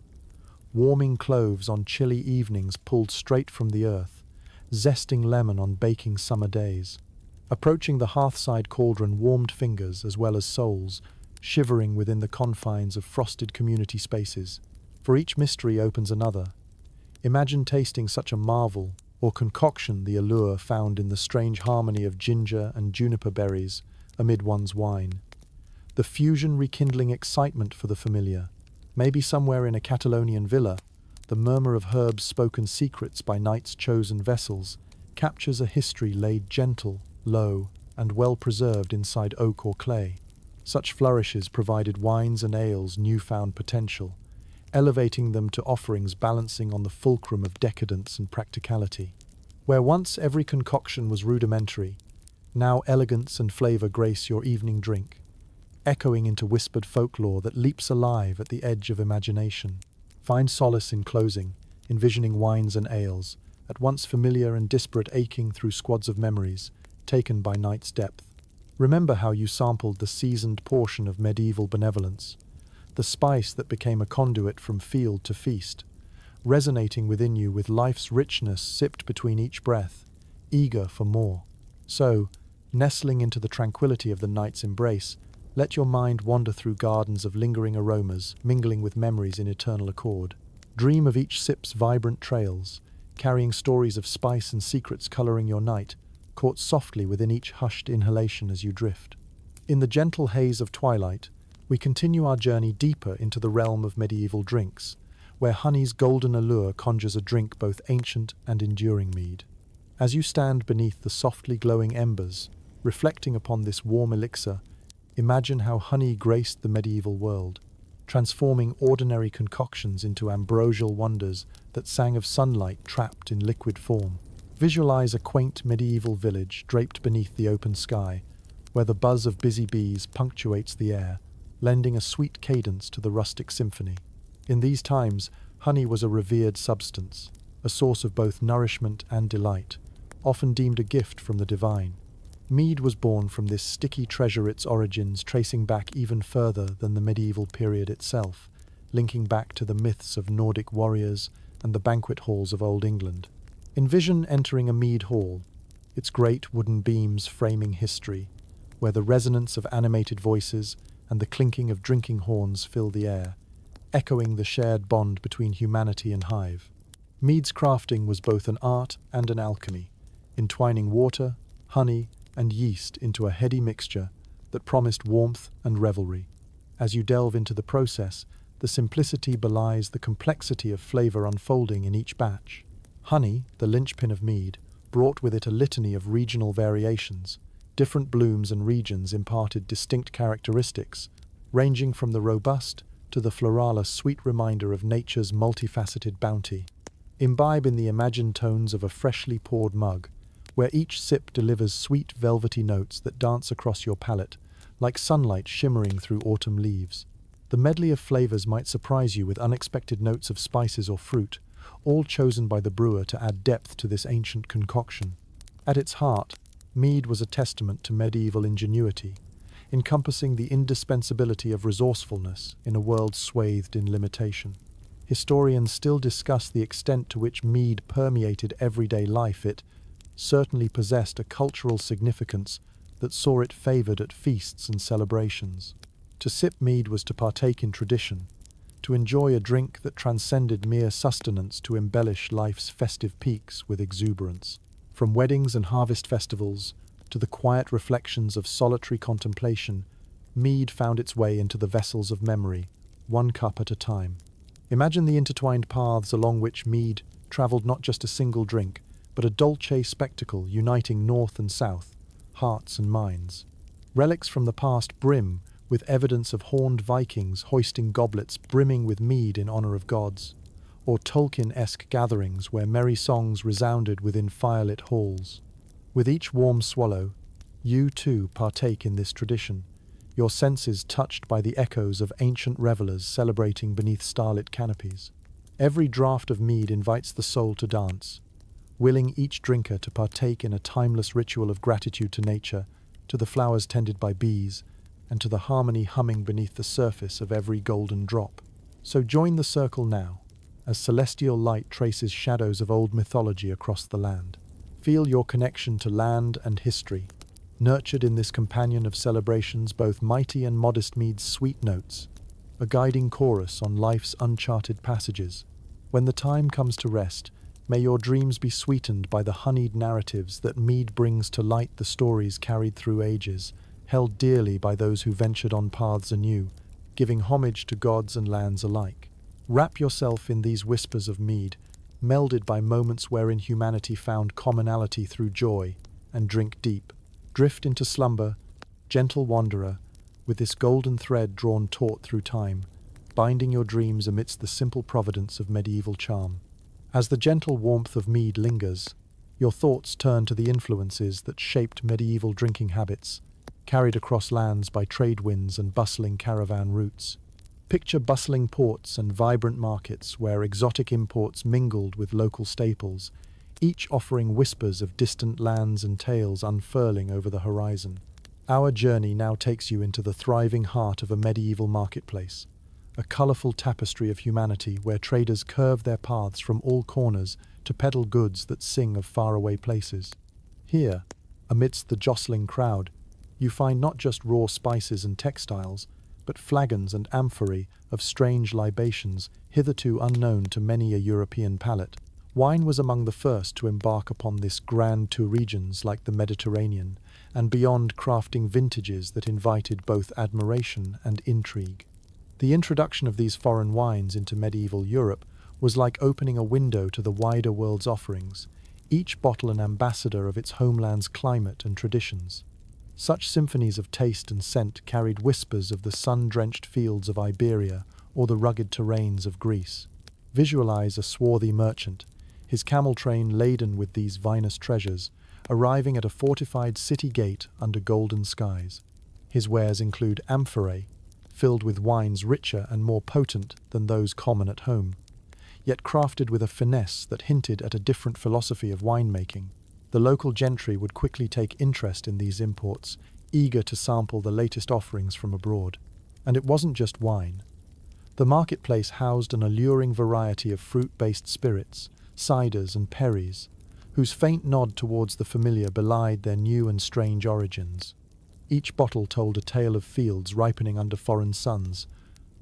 Warming cloves on chilly evenings pulled straight from the earth, zesting lemon on baking summer days. Approaching the hearthside cauldron warmed fingers as well as souls, shivering within the confines of frosted community spaces. For each mystery opens another. Imagine tasting such a marvel, or concoction the allure found in the strange harmony of ginger and juniper berries amid one's wine. The fusion rekindling excitement for the familiar. Maybe somewhere in a Catalonian villa, the murmur of herbs spoken secrets by night's chosen vessels captures a history laid gentle, low, and well-preserved inside oak or clay. Such flourishes provided wines and ales newfound potential, elevating them to offerings balancing on the fulcrum of decadence and practicality. Where once every concoction was rudimentary, now elegance and flavor grace your evening drink, echoing into whispered folklore that leaps alive at the edge of imagination. Find solace in closing, envisioning wines and ales, at once familiar and disparate aching through squads of memories, taken by night's depth. Remember how you sampled the seasoned portion of medieval benevolence, the spice that became a conduit from field to feast, resonating within you with life's richness sipped between each breath, eager for more. So, nestling into the tranquility of the night's embrace, let your mind wander through gardens of lingering aromas, mingling with memories in eternal accord. Dream of each sip's vibrant trails, carrying stories of spice and secrets coloring your night, caught softly within each hushed inhalation as you drift. In the gentle haze of twilight, we continue our journey deeper into the realm of medieval drinks, where honey's golden allure conjures a drink both ancient and enduring mead. As you stand beneath the softly glowing embers, reflecting upon this warm elixir, imagine how honey graced the medieval world, transforming ordinary concoctions into ambrosial wonders that sang of sunlight trapped in liquid form. Visualize a quaint medieval village draped beneath the open sky, where the buzz of busy bees punctuates the air, lending a sweet cadence to the rustic symphony. In these times, honey was a revered substance, a source of both nourishment and delight, often deemed a gift from the divine. Mead was born from this sticky treasure, its origins tracing back even further than the medieval period itself, linking back to the myths of Nordic warriors and the banquet halls of Old England. Envision entering a mead hall, its great wooden beams framing history, where the resonance of animated voices and the clinking of drinking horns fill the air, echoing the shared bond between humanity and hive. Mead's crafting was both an art and an alchemy, entwining water, honey, and yeast into a heady mixture that promised warmth and revelry. As you delve into the process, the simplicity belies the complexity of flavor unfolding in each batch. Honey, the linchpin of mead, brought with it a litany of regional variations. Different blooms and regions imparted distinct characteristics, ranging from the robust to the floral, a sweet reminder of nature's multifaceted bounty. Imbibe in the imagined tones of a freshly poured mug, where each sip delivers sweet velvety notes that dance across your palate, like sunlight shimmering through autumn leaves. The medley of flavors might surprise you with unexpected notes of spices or fruit, all chosen by the brewer to add depth to this ancient concoction. At its heart, mead was a testament to medieval ingenuity, encompassing the indispensability of resourcefulness in a world swathed in limitation. Historians still discuss the extent to which mead permeated everyday life. It certainly possessed a cultural significance that saw it favored at feasts and celebrations. To sip mead was to partake in tradition, to enjoy a drink that transcended mere sustenance, to embellish life's festive peaks with exuberance. From weddings and harvest festivals to the quiet reflections of solitary contemplation, mead found its way into the vessels of memory, one cup at a time. Imagine the intertwined paths along which mead travelled, not just a single drink, but a dolce spectacle uniting north and south, hearts and minds. Relics from the past brim with evidence of horned Vikings hoisting goblets brimming with mead in honor of gods, or Tolkien-esque gatherings where merry songs resounded within firelit halls. With each warm swallow, you too partake in this tradition, your senses touched by the echoes of ancient revelers celebrating beneath starlit canopies. Every draught of mead invites the soul to dance, willing each drinker to partake in a timeless ritual of gratitude to nature, to the flowers tended by bees, and to the harmony humming beneath the surface of every golden drop. So join the circle now, as celestial light traces shadows of old mythology across the land. Feel your connection to land and history, nurtured in this companion of celebrations, both mighty and modest mead's sweet notes, a guiding chorus on life's uncharted passages. When the time comes to rest, may your dreams be sweetened by the honeyed narratives that mead brings to light, the stories carried through ages, held dearly by those who ventured on paths anew, giving homage to gods and lands alike. Wrap yourself in these whispers of mead, melded by moments wherein humanity found commonality through joy, and drink deep. Drift into slumber, gentle wanderer, with this golden thread drawn taut through time, binding your dreams amidst the simple providence of medieval charm. As the gentle warmth of mead lingers, your thoughts turn to the influences that shaped medieval drinking habits, carried across lands by trade winds and bustling caravan routes. Picture bustling ports and vibrant markets where exotic imports mingled with local staples, each offering whispers of distant lands and tales unfurling over the horizon. Our journey now takes you into the thriving heart of a medieval marketplace, a colourful tapestry of humanity where traders curve their paths from all corners to peddle goods that sing of faraway places. Here, amidst the jostling crowd, you find not just raw spices and textiles, but flagons and amphorae of strange libations hitherto unknown to many a European palate. Wine was among the first to embark upon this grand to regions like the Mediterranean, and beyond, crafting vintages that invited both admiration and intrigue. The introduction of these foreign wines into medieval Europe was like opening a window to the wider world's offerings, each bottle an ambassador of its homeland's climate and traditions. Such symphonies of taste and scent carried whispers of the sun-drenched fields of Iberia or the rugged terrains of Greece. Visualize a swarthy merchant, his camel train laden with these vinous treasures, arriving at a fortified city gate under golden skies. His wares include amphorae, filled with wines richer and more potent than those common at home, yet crafted with a finesse that hinted at a different philosophy of winemaking. The local gentry would quickly take interest in these imports, eager to sample the latest offerings from abroad. And it wasn't just wine. The marketplace housed an alluring variety of fruit-based spirits, ciders and perries, whose faint nod towards the familiar belied their new and strange origins. Each bottle told a tale of fields ripening under foreign suns,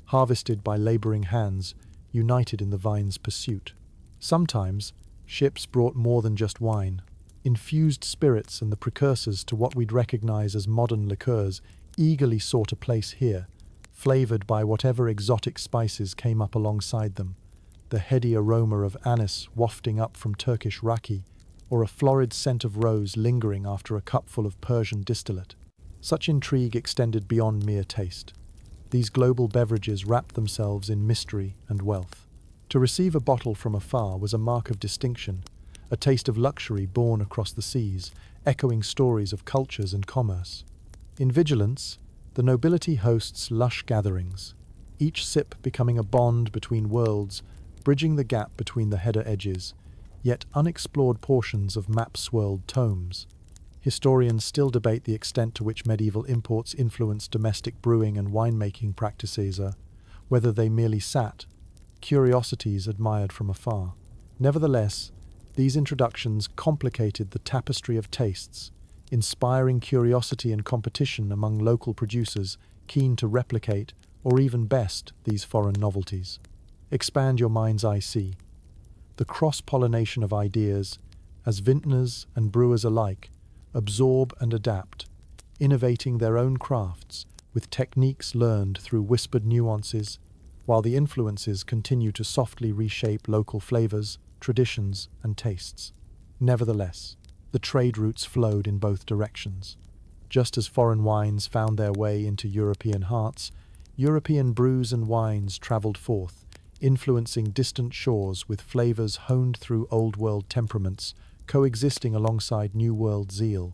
harvested by labouring hands, united in the vine's pursuit. Sometimes, ships brought more than just wine. Infused spirits and the precursors to what we'd recognise as modern liqueurs eagerly sought a place here, flavoured by whatever exotic spices came up alongside them, the heady aroma of anise wafting up from Turkish raki, or a florid scent of rose lingering after a cupful of Persian distillate. Such intrigue extended beyond mere taste. These global beverages wrapped themselves in mystery and wealth. To receive a bottle from afar was a mark of distinction, a taste of luxury borne across the seas, echoing stories of cultures and commerce. In Vigilance, the nobility hosts lush gatherings, each sip becoming a bond between worlds, bridging the gap between the header edges, yet unexplored portions of map-swirled tomes. Historians still debate the extent to which medieval imports influenced domestic brewing and winemaking practices, whether they merely sat, curiosities admired from afar. Nevertheless, these introductions complicated the tapestry of tastes, inspiring curiosity and competition among local producers keen to replicate, or even best, these foreign novelties. Expand your mind's eye. See the cross-pollination of ideas, as vintners and brewers alike absorb and adapt, innovating their own crafts with techniques learned through whispered nuances, while the influences continue to softly reshape local flavors, traditions, and tastes. Nevertheless, the trade routes flowed in both directions. Just as foreign wines found their way into European hearts, European brews and wines traveled forth, influencing distant shores with flavors honed through old-world temperaments, coexisting alongside New World zeal.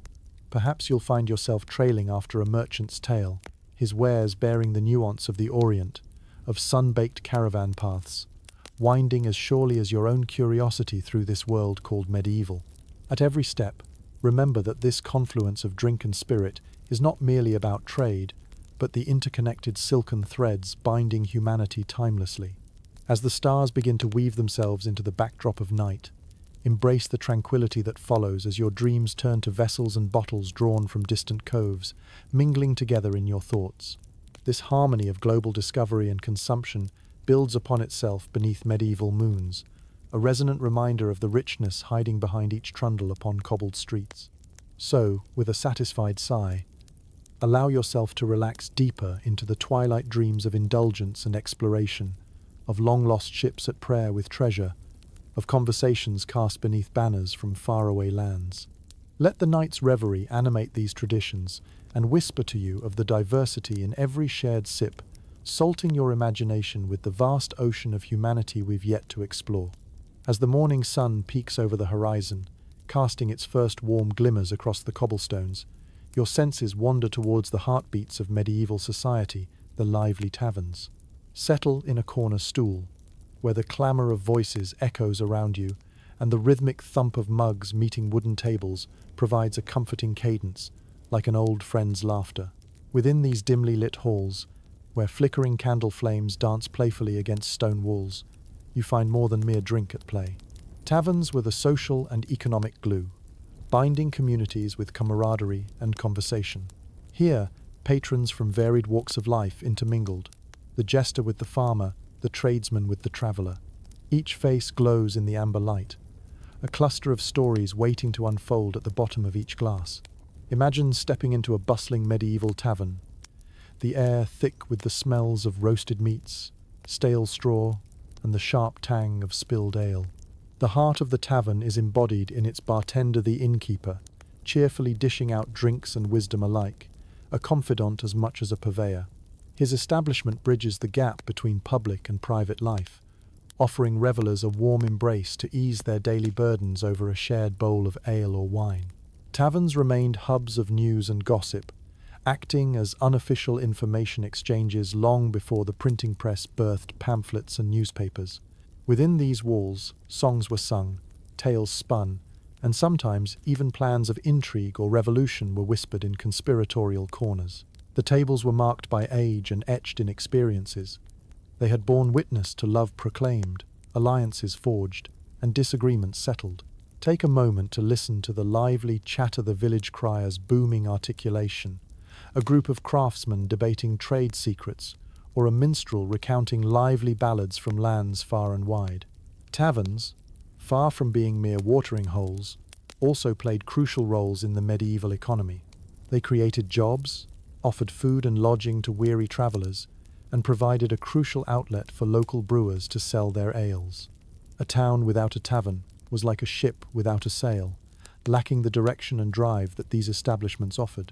Perhaps you'll find yourself trailing after a merchant's tale, his wares bearing the nuance of the Orient, of sun-baked caravan paths, winding as surely as your own curiosity through this world called medieval. At every step, remember that this confluence of drink and spirit is not merely about trade, but the interconnected silken threads binding humanity timelessly. As the stars begin to weave themselves into the backdrop of night, embrace the tranquility that follows as your dreams turn to vessels and bottles drawn from distant coves, mingling together in your thoughts. This harmony of global discovery and consumption builds upon itself beneath medieval moons, a resonant reminder of the richness hiding behind each trundle upon cobbled streets. So, with a satisfied sigh, allow yourself to relax deeper into the twilight dreams of indulgence and exploration, of long-lost ships at prayer with treasure, of conversations cast beneath banners from faraway lands. Let the night's reverie animate these traditions and whisper to you of the diversity in every shared sip, salting your imagination with the vast ocean of humanity we've yet to explore. As the morning sun peeks over the horizon, casting its first warm glimmers across the cobblestones, your senses wander towards the heartbeats of medieval society, the lively taverns. Settle in a corner stool, where the clamour of voices echoes around you, and the rhythmic thump of mugs meeting wooden tables provides a comforting cadence, like an old friend's laughter. Within these dimly lit halls, where flickering candle flames dance playfully against stone walls, you find more than mere drink at play. Taverns were the social and economic glue, binding communities with camaraderie and conversation. Here, patrons from varied walks of life intermingled, the jester with the farmer, the tradesman with the traveller. Each face glows in the amber light, a cluster of stories waiting to unfold at the bottom of each glass. Imagine stepping into a bustling medieval tavern, the air thick with the smells of roasted meats, stale straw, and the sharp tang of spilled ale. The heart of the tavern is embodied in its bartender, the innkeeper, cheerfully dishing out drinks and wisdom alike, a confidant as much as a purveyor. His establishment bridges the gap between public and private life, offering revellers a warm embrace to ease their daily burdens over a shared bowl of ale or wine. Taverns remained hubs of news and gossip, acting as unofficial information exchanges long before the printing press birthed pamphlets and newspapers. Within these walls, songs were sung, tales spun, and sometimes even plans of intrigue or revolution were whispered in conspiratorial corners. The tables were marked by age and etched in experiences, They had borne witness to love proclaimed, alliances forged, and disagreements settled. Take a moment to listen to the lively chatter the village crier's booming articulation, a group of craftsmen debating trade secrets, or a minstrel recounting lively ballads from lands far and wide. Taverns, far from being mere watering holes, also played crucial roles in the medieval economy. They created jobs, offered food and lodging to weary travellers, and provided a crucial outlet for local brewers to sell their ales. A town without a tavern was like a ship without a sail, lacking the direction and drive that these establishments offered.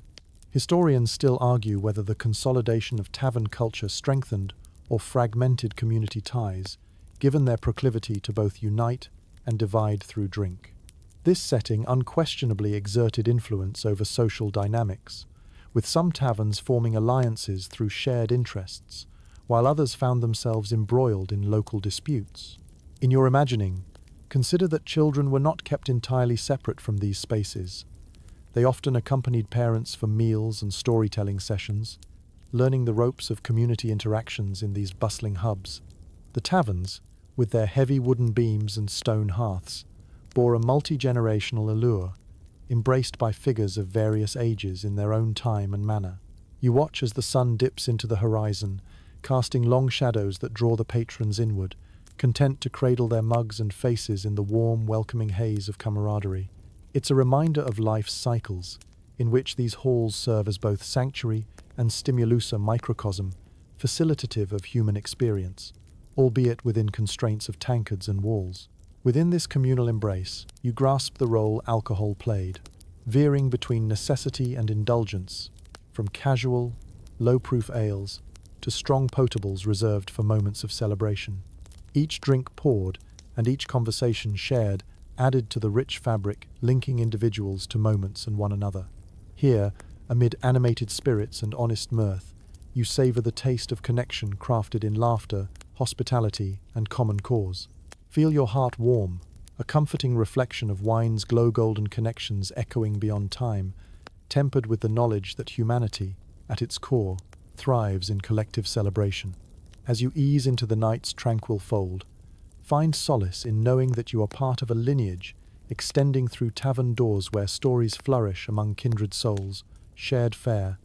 Historians still argue whether the consolidation of tavern culture strengthened or fragmented community ties, given their proclivity to both unite and divide through drink. This setting unquestionably exerted influence over social dynamics, with some taverns forming alliances through shared interests, while others found themselves embroiled in local disputes. In your imagining, consider that children were not kept entirely separate from these spaces. They often accompanied parents for meals and storytelling sessions, learning the ropes of community interactions in these bustling hubs. The taverns, with their heavy wooden beams and stone hearths, bore a multi-generational allure, embraced by figures of various ages in their own time and manner. You watch as the sun dips into the horizon, casting long shadows that draw the patrons inward, content to cradle their mugs and faces in the warm, welcoming haze of camaraderie. It's a reminder of life's cycles, in which these halls serve as both sanctuary and stimulusa microcosm, facilitative of human experience, albeit within constraints of tankards and walls. Within this communal embrace, you grasp the role alcohol played, veering between necessity and indulgence, from casual, low-proof ales to strong potables reserved for moments of celebration. Each drink poured and each conversation shared added to the rich fabric linking individuals to moments and one another. Here, amid animated spirits and honest mirth, you savor the taste of connection crafted in laughter, hospitality, and common cause. Feel your heart warm, a comforting reflection of wine's glow-golden connections echoing beyond time, tempered with the knowledge that humanity, at its core, thrives in collective celebration. As you ease into the night's tranquil fold, find solace in knowing that you are part of a lineage extending through tavern doors where stories flourish among kindred souls, shared fare,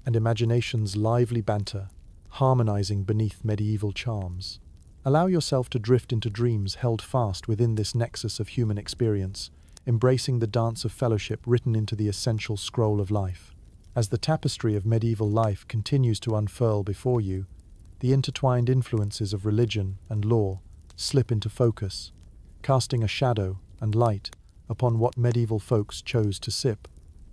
and imagination's lively banter, harmonizing beneath medieval charms. Allow yourself to drift into dreams held fast within this nexus of human experience, embracing the dance of fellowship written into the essential scroll of life. As the tapestry of medieval life continues to unfurl before you, the intertwined influences of religion and law slip into focus, casting a shadow and light upon what medieval folks chose to sip.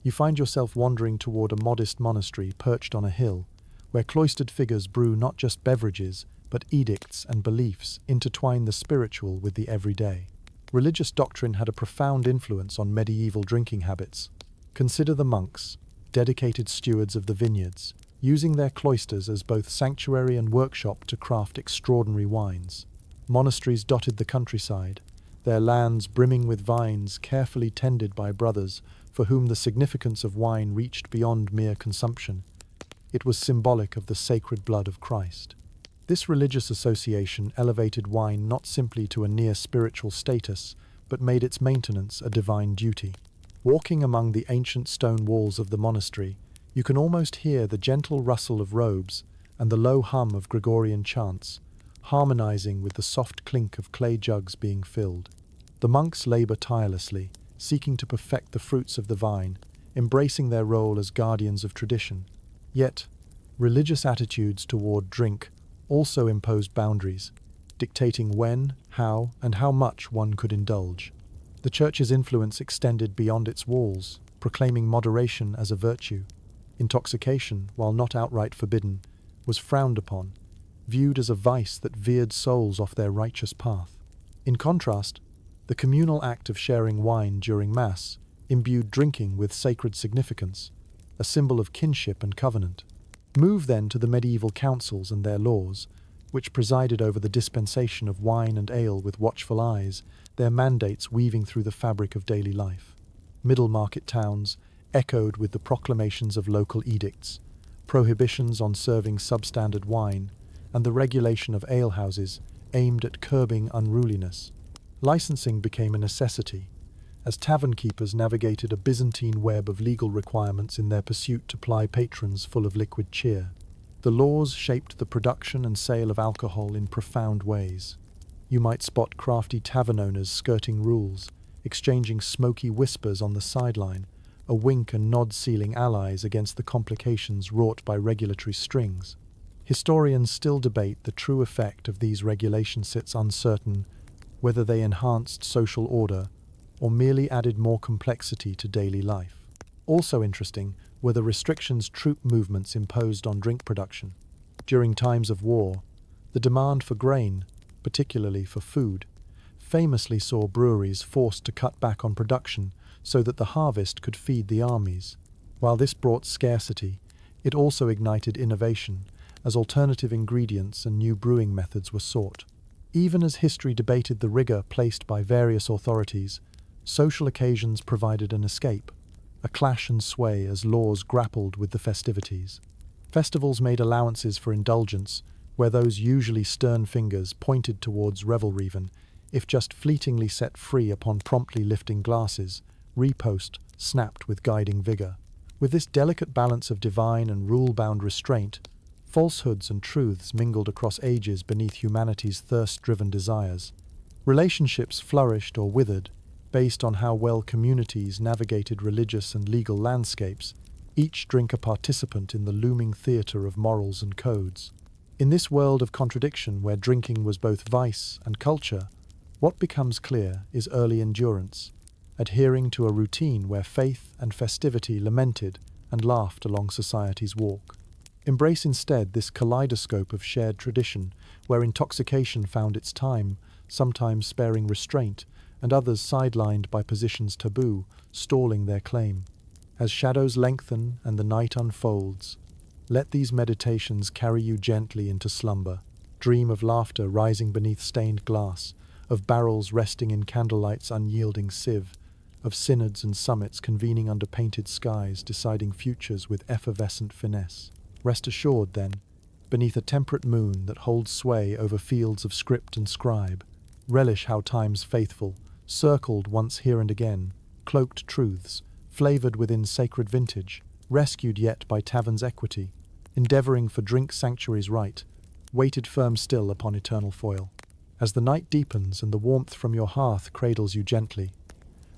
You find yourself wandering toward a modest monastery perched on a hill, where cloistered figures brew not just beverages, but edicts and beliefs intertwine the spiritual with the everyday. Religious doctrine had a profound influence on medieval drinking habits. Consider the monks, dedicated stewards of the vineyards, using their cloisters as both sanctuary and workshop to craft extraordinary wines. Monasteries dotted the countryside, their lands brimming with vines carefully tended by brothers for whom the significance of wine reached beyond mere consumption. It was symbolic of the sacred blood of Christ. This religious association elevated wine not simply to a near-spiritual status, but made its maintenance a divine duty. Walking among the ancient stone walls of the monastery, you can almost hear the gentle rustle of robes and the low hum of Gregorian chants, harmonizing with the soft clink of clay jugs being filled. The monks labor tirelessly, seeking to perfect the fruits of the vine, embracing their role as guardians of tradition. Yet, religious attitudes toward drink also imposed boundaries, dictating when, how, and how much one could indulge. The Church's influence extended beyond its walls, proclaiming moderation as a virtue. Intoxication, while not outright forbidden, was frowned upon, viewed as a vice that veered souls off their righteous path. In contrast, the communal act of sharing wine during Mass imbued drinking with sacred significance, a symbol of kinship and covenant. Move then to the medieval councils and their laws, which presided over the dispensation of wine and ale with watchful eyes, their mandates weaving through the fabric of daily life. Middle market towns echoed with the proclamations of local edicts, prohibitions on serving substandard wine, and the regulation of alehouses aimed at curbing unruliness. Licensing became a necessity, as tavern keepers navigated a Byzantine web of legal requirements in their pursuit to ply patrons full of liquid cheer. The laws shaped the production and sale of alcohol in profound ways. You might spot crafty tavern owners skirting rules, exchanging smoky whispers on the sideline, a wink and nod sealing allies against the complications wrought by regulatory strings. Historians still debate the true effect of these regulations, sits uncertain whether they enhanced social order or merely added more complexity to daily life. Also interesting were the restrictions troop movements imposed on drink production. During times of war, the demand for grain, particularly for food, famously saw breweries forced to cut back on production so that the harvest could feed the armies. While this brought scarcity, it also ignited innovation, as alternative ingredients and new brewing methods were sought. Even as history debated the rigor placed by various authorities, social occasions provided an escape, a clash and sway as laws grappled with the festivities. Festivals made allowances for indulgence, where those usually stern fingers pointed towards revelry, even if just fleetingly set free upon promptly lifting glasses, riposte snapped with guiding vigor. With this delicate balance of divine and rule-bound restraint, falsehoods and truths mingled across ages beneath humanity's thirst-driven desires. Relationships flourished or withered, based on how well communities navigated religious and legal landscapes, each drink a participant in the looming theatre of morals and codes. In this world of contradiction where drinking was both vice and culture, what becomes clear is early endurance, adhering to a routine where faith and festivity lamented and laughed along society's walk. Embrace instead this kaleidoscope of shared tradition, where intoxication found its time, sometimes sparing restraint, and others sidelined by positions taboo, stalling their claim. As shadows lengthen and the night unfolds, let these meditations carry you gently into slumber. Dream of laughter rising beneath stained glass, of barrels resting in candlelight's unyielding sieve, of synods and summits convening under painted skies, deciding futures with effervescent finesse. Rest assured, then, beneath a temperate moon that holds sway over fields of script and scribe, relish how time's faithful, circled once here and again, cloaked truths, flavoured within sacred vintage, rescued yet by tavern's equity, endeavouring for drink sanctuary's right, weighted firm still upon eternal foil. As the night deepens and the warmth from your hearth cradles you gently,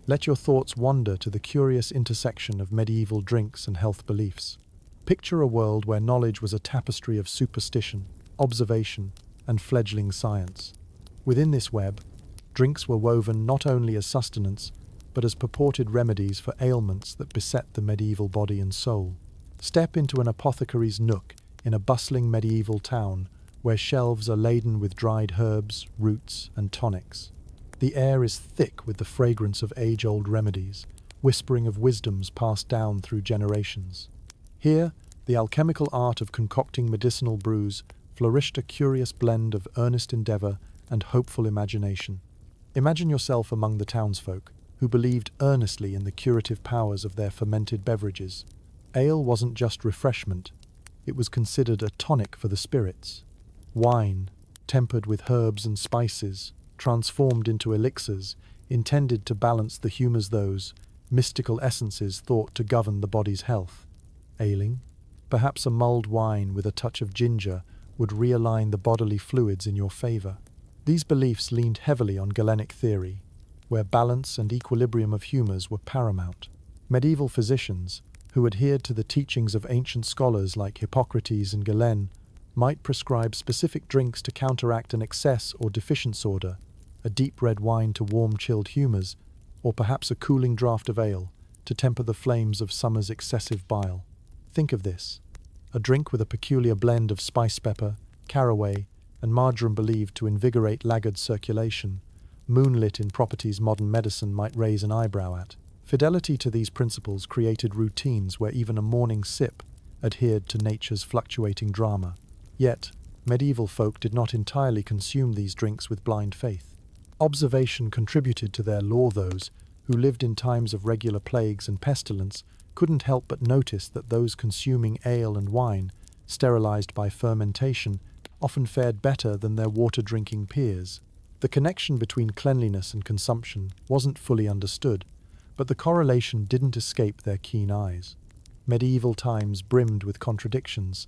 let your thoughts wander to the curious intersection of medieval drinks and health beliefs. Picture a world where knowledge was a tapestry of superstition, observation, and fledgling science. Within this web, drinks were woven not only as sustenance, but as purported remedies for ailments that beset the medieval body and soul. Step into an apothecary's nook in a bustling medieval town where shelves are laden with dried herbs, roots, and tonics. The air is thick with the fragrance of age-old remedies, whispering of wisdoms passed down through generations. Here, the alchemical art of concocting medicinal brews flourished, a curious blend of earnest endeavour and hopeful imagination. Imagine yourself among the townsfolk, who believed earnestly in the curative powers of their fermented beverages. Ale wasn't just refreshment, it was considered a tonic for the spirits. Wine, tempered with herbs and spices, transformed into elixirs, intended to balance the humours, those mystical essences thought to govern the body's health. Ailing, perhaps a mulled wine with a touch of ginger would realign the bodily fluids in your favour. These beliefs leaned heavily on Galenic theory, where balance and equilibrium of humours were paramount. Medieval physicians, who adhered to the teachings of ancient scholars like Hippocrates and Galen, might prescribe specific drinks to counteract an excess or deficiency order, a deep red wine to warm chilled humours, or perhaps a cooling draught of ale to temper the flames of summer's excessive bile. Think of this: a drink with a peculiar blend of spice pepper, caraway, and marjoram believed to invigorate laggard circulation, moonlit in properties modern medicine might raise an eyebrow at. Fidelity to these principles created routines where even a morning sip adhered to nature's fluctuating drama. Yet, medieval folk did not entirely consume these drinks with blind faith. Observation contributed to their lore. Those who lived in times of regular plagues and pestilence couldn't help but notice that those consuming ale and wine, sterilized by fermentation, often fared better than their water-drinking peers. The connection between cleanliness and consumption wasn't fully understood, but the correlation didn't escape their keen eyes. Medieval times brimmed with contradictions.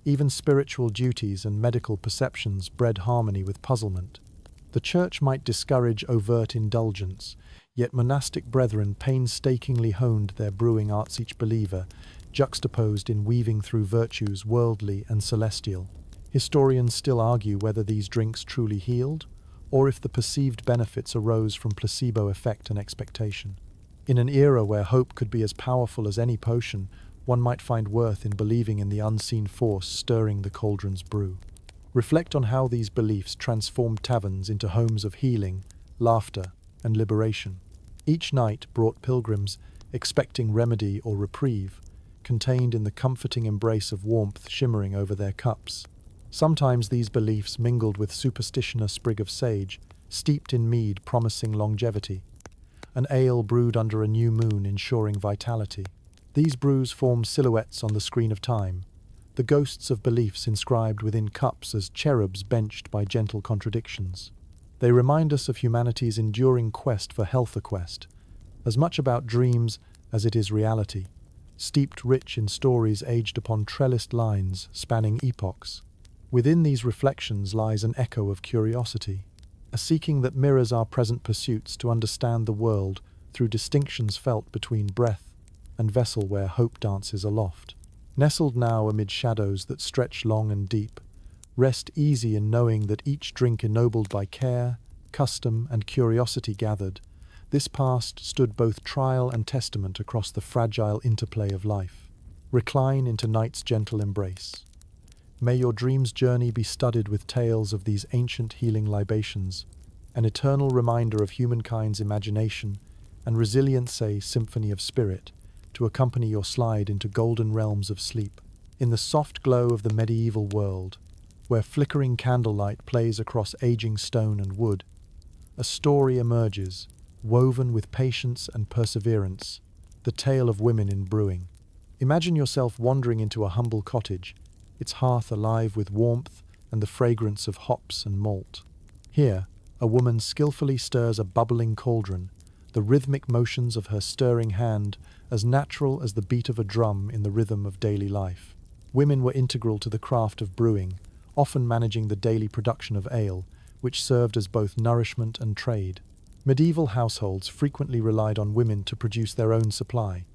Even spiritual duties and medical perceptions bred harmony with puzzlement. The church might discourage overt indulgence, yet monastic brethren painstakingly honed their brewing arts, each believer, juxtaposed in weaving through virtues worldly and celestial. Historians still argue whether these drinks truly healed, or if the perceived benefits arose from placebo effect and expectation. In an era where hope could be as powerful as any potion, one might find worth in believing in the unseen force stirring the cauldron's brew. Reflect on how these beliefs transformed taverns into homes of healing, laughter, and liberation. Each night brought pilgrims expecting remedy or reprieve, contained in the comforting embrace of warmth shimmering over their cups. Sometimes these beliefs mingled with superstition, a sprig of sage, steeped in mead promising longevity, an ale brewed under a new moon ensuring vitality. These brews form silhouettes on the screen of time, the ghosts of beliefs inscribed within cups as cherubs benched by gentle contradictions. They remind us of humanity's enduring quest for health, a quest, as much about dreams as it is reality, steeped rich in stories aged upon trellised lines spanning epochs. Within these reflections lies an echo of curiosity, a seeking that mirrors our present pursuits to understand the world through distinctions felt between breath and vessel where hope dances aloft. Nestled now amid shadows that stretch long and deep, rest easy in knowing that each drink ennobled by care, custom, and curiosity gathered, this past stood both trial and testament across the fragile interplay of life. Recline into night's gentle embrace. May your dream's journey be studded with tales of these ancient healing libations, an eternal reminder of humankind's imagination and resilience, a symphony of spirit, to accompany your slide into golden realms of sleep. In the soft glow of the medieval world, where flickering candlelight plays across aging stone and wood, a story emerges, woven with patience and perseverance, the tale of women in brewing. Imagine yourself wandering into a humble cottage, its hearth alive with warmth and the fragrance of hops and malt. Here, a woman skillfully stirs a bubbling cauldron, the rhythmic motions of her stirring hand as natural as the beat of a drum in the rhythm of daily life. Women were integral to the craft of brewing, often managing the daily production of ale, which served as both nourishment and trade. Medieval households frequently relied on women to produce their own supply.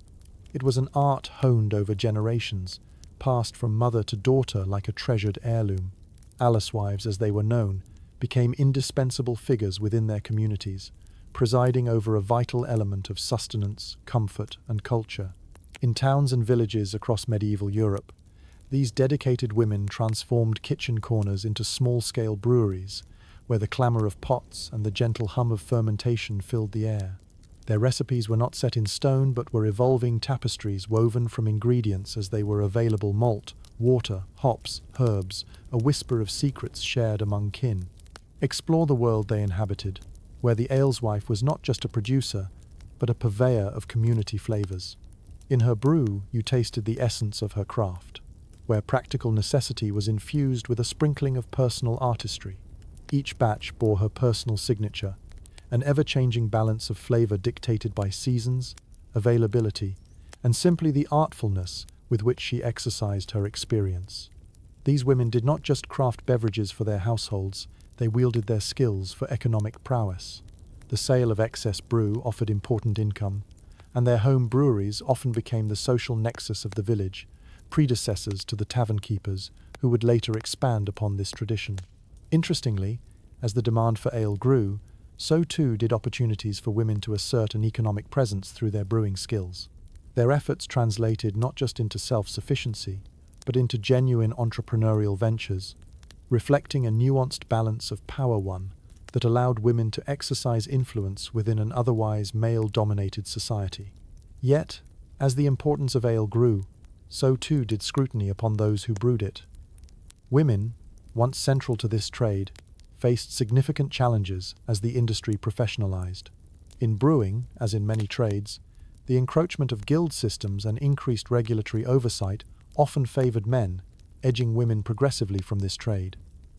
It was an art honed over generations, passed from mother to daughter like a treasured heirloom. Alicewives, as they were known, became indispensable figures within their communities, presiding over a vital element of sustenance, comfort, and culture. In towns and villages across medieval Europe, these dedicated women transformed kitchen corners into small-scale breweries, where the clamour of pots and the gentle hum of fermentation filled the air. Their recipes were not set in stone, but were evolving tapestries woven from ingredients as they were available: malt, water, hops, herbs, a whisper of secrets shared among kin. Explore the world they inhabited, where the alewife was not just a producer, but a purveyor of community flavours. In her brew, you tasted the essence of her craft, where practical necessity was infused with a sprinkling of personal artistry. Each batch bore her personal signature, an ever-changing balance of flavour dictated by seasons, availability, and simply the artfulness with which she exercised her experience. These women did not just craft beverages for their households, they wielded their skills for economic prowess. The sale of excess brew offered important income, and their home breweries often became the social nexus of the village, predecessors to the tavern keepers who would later expand upon this tradition. Interestingly, as the demand for ale grew, so too did opportunities for women to assert an economic presence through their brewing skills. Their efforts translated not just into self-sufficiency, but into genuine entrepreneurial ventures, reflecting a nuanced balance of power, one that allowed women to exercise influence within an otherwise male-dominated society. Yet, as the importance of ale grew, so too did scrutiny upon those who brewed it. Women, once central to this trade, faced significant challenges as the industry professionalized. In brewing, as in many trades, the encroachment of guild systems and increased regulatory oversight often favored men, edging women progressively from this trade.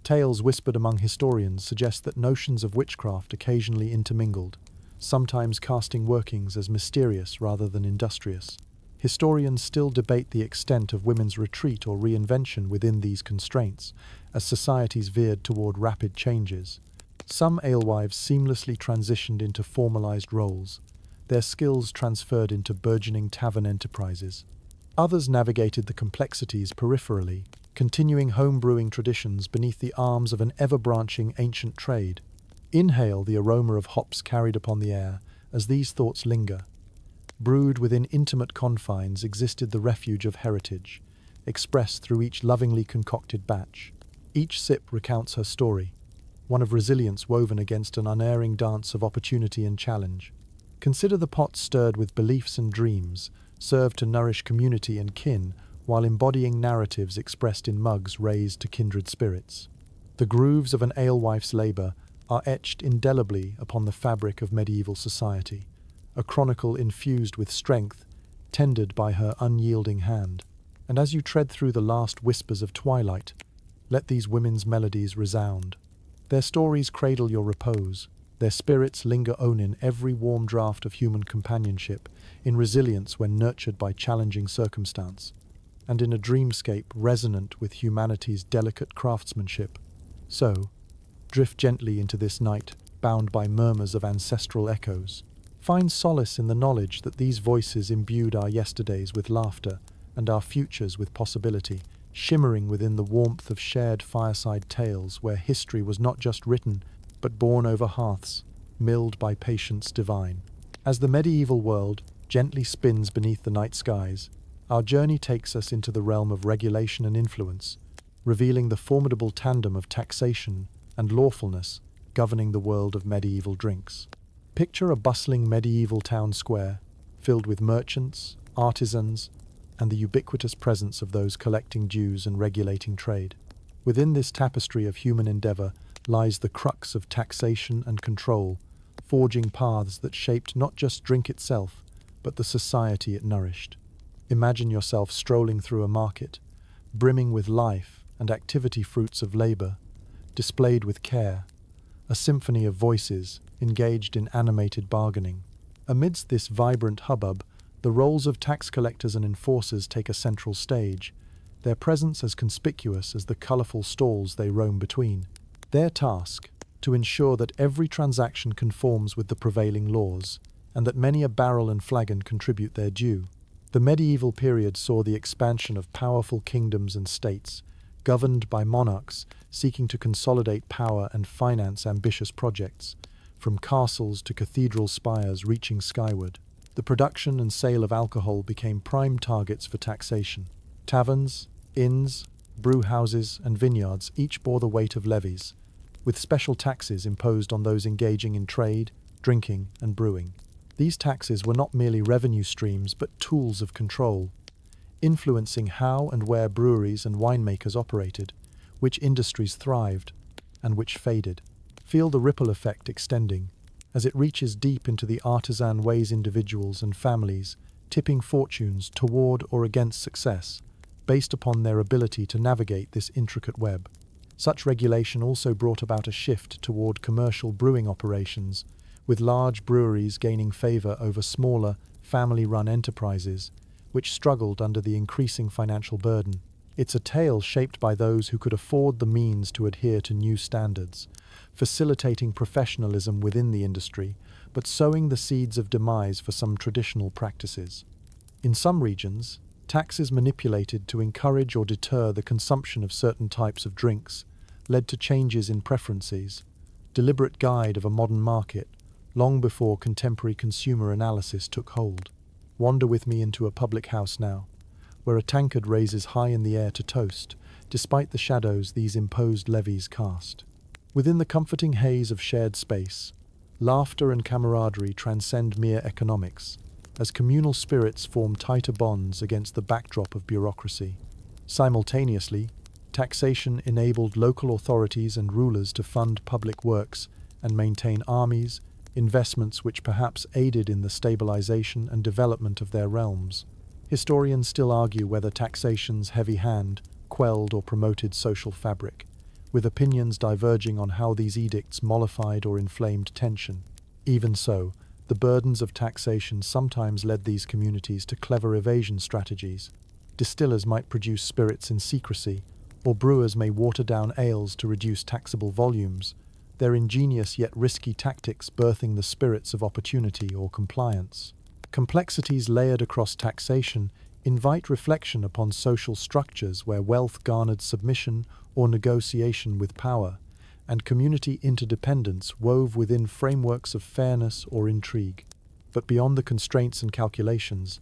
Tales whispered among historians suggest that notions of witchcraft occasionally intermingled, sometimes casting workings as mysterious rather than industrious. Historians still debate the extent of women's retreat or reinvention within these constraints, as societies veered toward rapid changes. Some alewives seamlessly transitioned into formalized roles, their skills transferred into burgeoning tavern enterprises. Others navigated the complexities peripherally, continuing home brewing traditions beneath the arms of an ever-branching ancient trade. Inhale the aroma of hops carried upon the air as these thoughts linger. Brewed within intimate confines existed the refuge of heritage, expressed through each lovingly concocted batch. Each sip recounts her story, one of resilience woven against an unerring dance of opportunity and challenge. Consider the pot stirred with beliefs and dreams, served to nourish community and kin, while embodying narratives expressed in mugs raised to kindred spirits. The grooves of an alewife's labour are etched indelibly upon the fabric of medieval society, a chronicle infused with strength, tended by her unyielding hand. And as you tread through the last whispers of twilight, let these women's melodies resound. Their stories cradle your repose, their spirits linger on in every warm draught of human companionship, in resilience when nurtured by challenging circumstance, and in a dreamscape resonant with humanity's delicate craftsmanship. So, drift gently into this night, bound by murmurs of ancestral echoes. Find solace in the knowledge that these voices imbued our yesterdays with laughter and our futures with possibility, shimmering within the warmth of shared fireside tales where history was not just written, but borne over hearths, milled by patience divine. As the medieval world gently spins beneath the night skies, our journey takes us into the realm of regulation and influence, revealing the formidable tandem of taxation and lawfulness governing the world of medieval drinks. Picture a bustling medieval town square, filled with merchants, artisans, and the ubiquitous presence of those collecting dues and regulating trade. Within this tapestry of human endeavour lies the crux of taxation and control, forging paths that shaped not just drink itself, but the society it nourished. Imagine yourself strolling through a market, brimming with life and activity fruits of labour, displayed with care, a symphony of voices engaged in animated bargaining. Amidst this vibrant hubbub, the roles of tax collectors and enforcers take a central stage, their presence as conspicuous as the colourful stalls they roam between. Their task, to ensure that every transaction conforms with the prevailing laws, and that many a barrel and flagon contribute their due. The medieval period saw the expansion of powerful kingdoms and states, governed by monarchs seeking to consolidate power and finance ambitious projects, from castles to cathedral spires reaching skyward. The production and sale of alcohol became prime targets for taxation. Taverns, inns, brew houses, and vineyards each bore the weight of levies, with special taxes imposed on those engaging in trade, drinking, and brewing. These taxes were not merely revenue streams but tools of control, influencing how and where breweries and winemakers operated, which industries thrived, and which faded. Feel the ripple effect extending, as it reaches deep into the artisan ways individuals and families, tipping fortunes toward or against success, based upon their ability to navigate this intricate web. Such regulation also brought about a shift toward commercial brewing operations, with large breweries gaining favour over smaller, family-run enterprises, which struggled under the increasing financial burden. It's a tale shaped by those who could afford the means to adhere to new standards, facilitating professionalism within the industry, but sowing the seeds of demise for some traditional practices. In some regions, taxes manipulated to encourage or deter the consumption of certain types of drinks led to changes in preferences, deliberate guide of a modern market, long before contemporary consumer analysis took hold. Wander with me into a public house now, where a tankard raises high in the air to toast, despite the shadows these imposed levies cast. Within the comforting haze of shared space, laughter and camaraderie transcend mere economics, as communal spirits form tighter bonds against the backdrop of bureaucracy. Simultaneously, taxation enabled local authorities and rulers to fund public works and maintain armies, investments which perhaps aided in the stabilization and development of their realms. Historians still argue whether taxation's heavy hand quelled or promoted social fabric, with opinions diverging on how these edicts mollified or inflamed tension. Even so, the burdens of taxation sometimes led these communities to clever evasion strategies. Distillers might produce spirits in secrecy, or brewers may water down ales to reduce taxable volumes, their ingenious yet risky tactics birthing the spirits of opportunity or compliance. Complexities layered across taxation invite reflection upon social structures where wealth garnered submission or negotiation with power, and community interdependence wove within frameworks of fairness or intrigue. But beyond the constraints and calculations,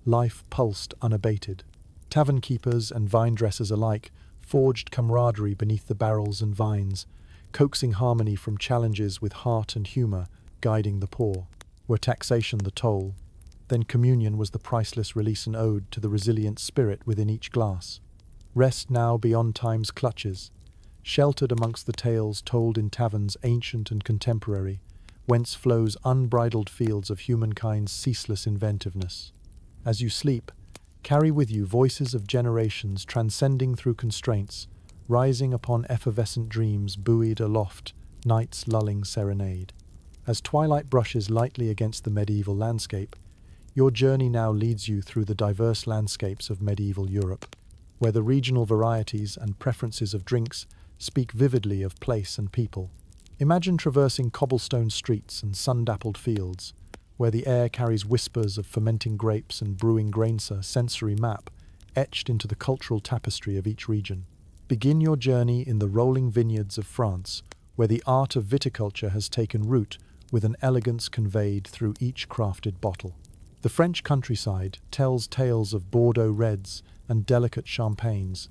life pulsed unabated. Tavern keepers and vine dressers alike forged camaraderie beneath the barrels and vines, coaxing harmony from challenges with heart and humour guiding the poor. Were taxation the toll, then communion was the priceless release, an ode to the resilient spirit within each glass. Rest now beyond time's clutches, sheltered amongst the tales told in taverns ancient and contemporary, whence flows unbridled fields of humankind's ceaseless inventiveness. As you sleep, carry with you voices of generations transcending through constraints, rising upon effervescent dreams buoyed aloft, night's lulling serenade. As twilight brushes lightly against the medieval landscape, your journey now leads you through the diverse landscapes of medieval Europe, where the regional varieties and preferences of drinks speak vividly of place and people. Imagine traversing cobblestone streets and sun-dappled fields, where the air carries whispers of fermenting grapes and brewing grains, a sensory map etched into the cultural tapestry of each region. Begin your journey in the rolling vineyards of France, where the art of viticulture has taken root with an elegance conveyed through each crafted bottle. The French countryside tells tales of Bordeaux reds and delicate champagnes,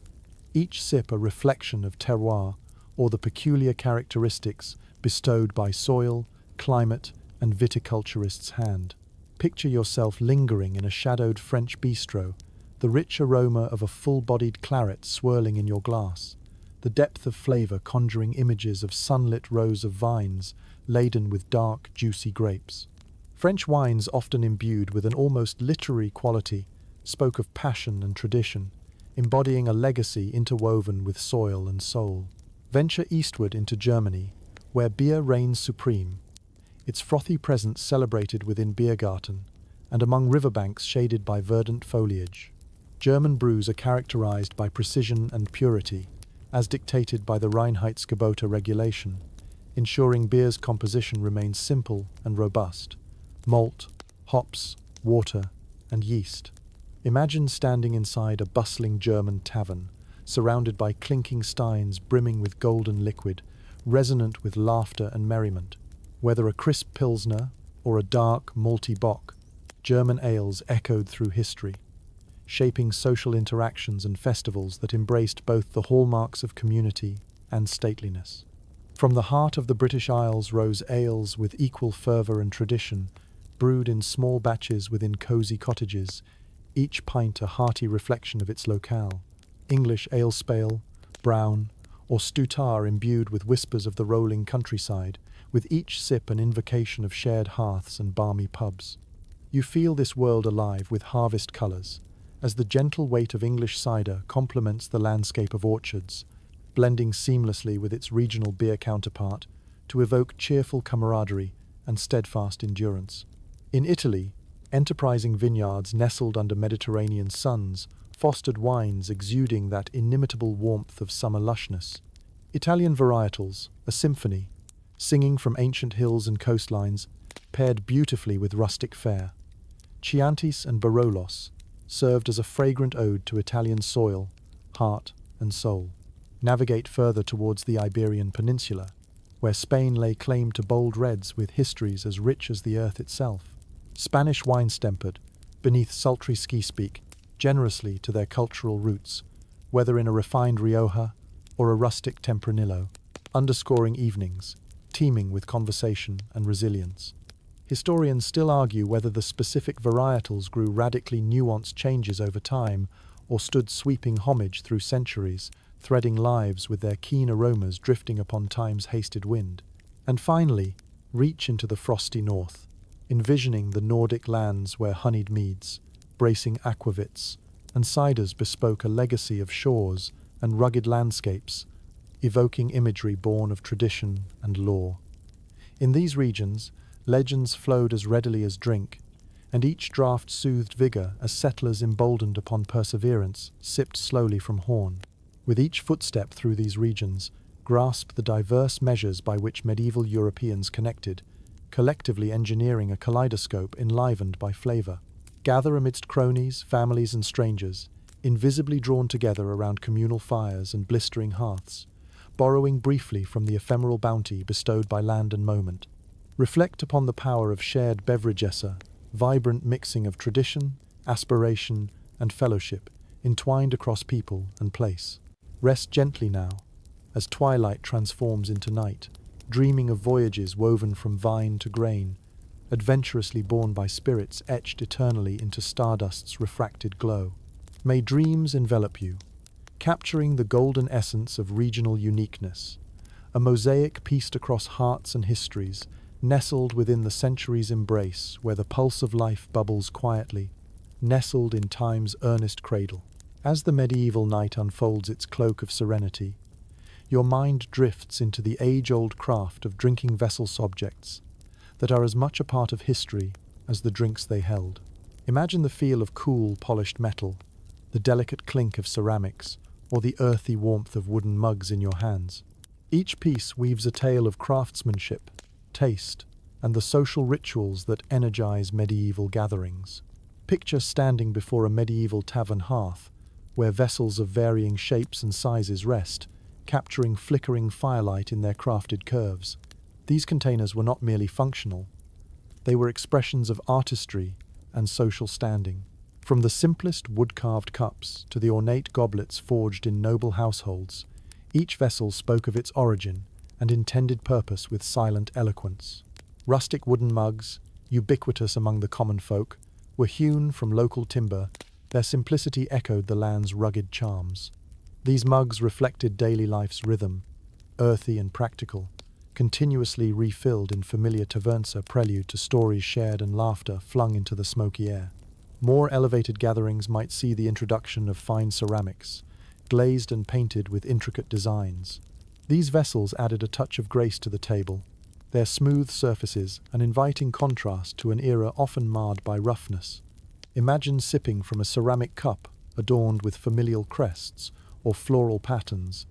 each sip a reflection of terroir or the peculiar characteristics bestowed by soil, climate, and viticulturist's hand. Picture yourself lingering in a shadowed French bistro, the rich aroma of a full-bodied claret swirling in your glass, the depth of flavour conjuring images of sunlit rows of vines laden with dark, juicy grapes. French wines, often imbued with an almost literary quality, spoke of passion and tradition, embodying a legacy interwoven with soil and soul. Venture eastward into Germany, where beer reigns supreme, its frothy presence celebrated within Biergarten and among riverbanks shaded by verdant foliage. German brews are characterized by precision and purity, as dictated by the Reinheitsgebot regulation, ensuring beer's composition remains simple and robust. Malt, hops, water, and yeast. Imagine standing inside a bustling German tavern, surrounded by clinking steins brimming with golden liquid, resonant with laughter and merriment. Whether a crisp pilsner or a dark, malty bock, German ales echoed through history, shaping social interactions and festivals that embraced both the hallmarks of community and stateliness. From the heart of the British Isles rose ales with equal fervour and tradition, brewed in small batches within cosy cottages, each pint a hearty reflection of its locale. English ale spale, brown, or stoutar imbued with whispers of the rolling countryside, with each sip an invocation of shared hearths and balmy pubs. You feel this world alive with harvest colours, as the gentle weight of English cider complements the landscape of orchards, blending seamlessly with its regional beer counterpart to evoke cheerful camaraderie and steadfast endurance. In Italy, enterprising vineyards nestled under Mediterranean suns fostered wines exuding that inimitable warmth of summer lushness. Italian varietals, a symphony, singing from ancient hills and coastlines, paired beautifully with rustic fare. Chiantis and Barolos served as a fragrant ode to Italian soil, heart, and soul. Navigate further towards the Iberian Peninsula, where Spain lay claim to bold reds with histories as rich as the earth itself. Spanish wines tempered, beneath sultry ski-speak, generously to their cultural roots, whether in a refined Rioja or a rustic Tempranillo, underscoring evenings, teeming with conversation and resilience. Historians still argue whether the specific varietals grew radically nuanced changes over time or stood sweeping homage through centuries, threading lives with their keen aromas drifting upon time's hasted wind. And finally, reach into the frosty north, envisioning the Nordic lands where honeyed meads, bracing aquavits, and ciders bespoke a legacy of shores and rugged landscapes, evoking imagery born of tradition and lore. In these regions, legends flowed as readily as drink, and each draught soothed vigor as settlers emboldened upon perseverance sipped slowly from horn. With each footstep through these regions, grasp the diverse measures by which medieval Europeans connected, collectively engineering a kaleidoscope enlivened by flavor. Gather amidst cronies, families, and strangers, invisibly drawn together around communal fires and blistering hearths, borrowing briefly from the ephemeral bounty bestowed by land and moment. Reflect upon the power of shared beverages, a vibrant mixing of tradition, aspiration, and fellowship, entwined across people and place. Rest gently now, as twilight transforms into night, dreaming of voyages woven from vine to grain, adventurously borne by spirits etched eternally into stardust's refracted glow. May dreams envelop you, capturing the golden essence of regional uniqueness, a mosaic pieced across hearts and histories, nestled within the centuries' embrace where the pulse of life bubbles quietly, nestled in time's earnest cradle. As the medieval night unfolds its cloak of serenity, your mind drifts into the age-old craft of drinking vessel subjects that are as much a part of history as the drinks they held. Imagine the feel of cool, polished metal, the delicate clink of ceramics, or the earthy warmth of wooden mugs in your hands. Each piece weaves a tale of craftsmanship, taste, and the social rituals that energize medieval gatherings. Picture standing before a medieval tavern hearth, where vessels of varying shapes and sizes rest, capturing flickering firelight in their crafted curves. These containers were not merely functional, they were expressions of artistry and social standing. From the simplest wood-carved cups to the ornate goblets forged in noble households, each vessel spoke of its origin and intended purpose with silent eloquence. Rustic wooden mugs, ubiquitous among the common folk, were hewn from local timber. Their simplicity echoed the land's rugged charms. These mugs reflected daily life's rhythm, earthy and practical, continuously refilled in familiar taverns, a prelude to stories shared and laughter flung into the smoky air. More elevated gatherings might see the introduction of fine ceramics, glazed and painted with intricate designs. These vessels added a touch of grace to the table, their smooth surfaces an inviting contrast to an era often marred by roughness. Imagine sipping from a ceramic cup adorned with familial crests or floral patterns.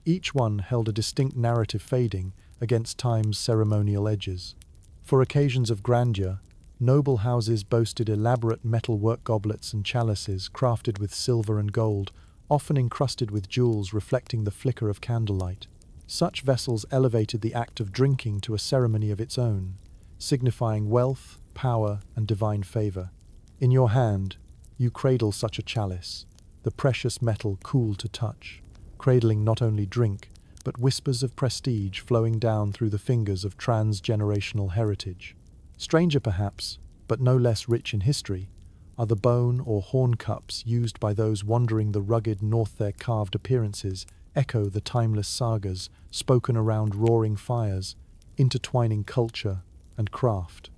Each one held a distinct narrative fading against time's ceremonial edges. For occasions of grandeur, noble houses boasted elaborate metalwork goblets and chalices crafted with silver and gold, often encrusted with jewels reflecting the flicker of candlelight. Such vessels elevated the act of drinking to a ceremony of its own, signifying wealth, power, and divine favor. In your hand, you cradle such a chalice, the precious metal cool to touch, cradling not only drink, but whispers of prestige flowing down through the fingers of transgenerational heritage. Stranger perhaps, but no less rich in history, are the bone or horn cups used by those wandering the rugged north. Their carved appearances echo the timeless sagas spoken around roaring fires, intertwining culture and craft.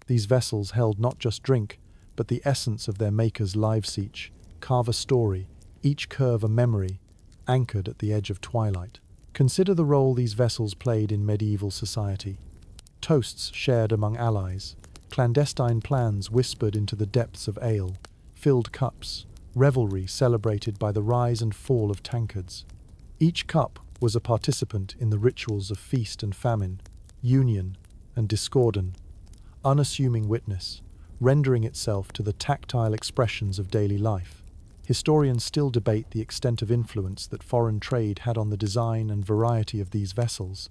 These vessels held not just drink, but the essence of their maker's lives. Each carve a story, each curve a memory, anchored at the edge of twilight. Consider the role these vessels played in medieval society. Toasts shared among allies, clandestine plans whispered into the depths of ale, filled cups, revelry celebrated by the rise and fall of tankards. Each cup was a participant in the rituals of feast and famine, union and discordant, unassuming witness, rendering itself to the tactile expressions of daily life. Historians still debate the extent of influence that foreign trade had on the design and variety of these vessels,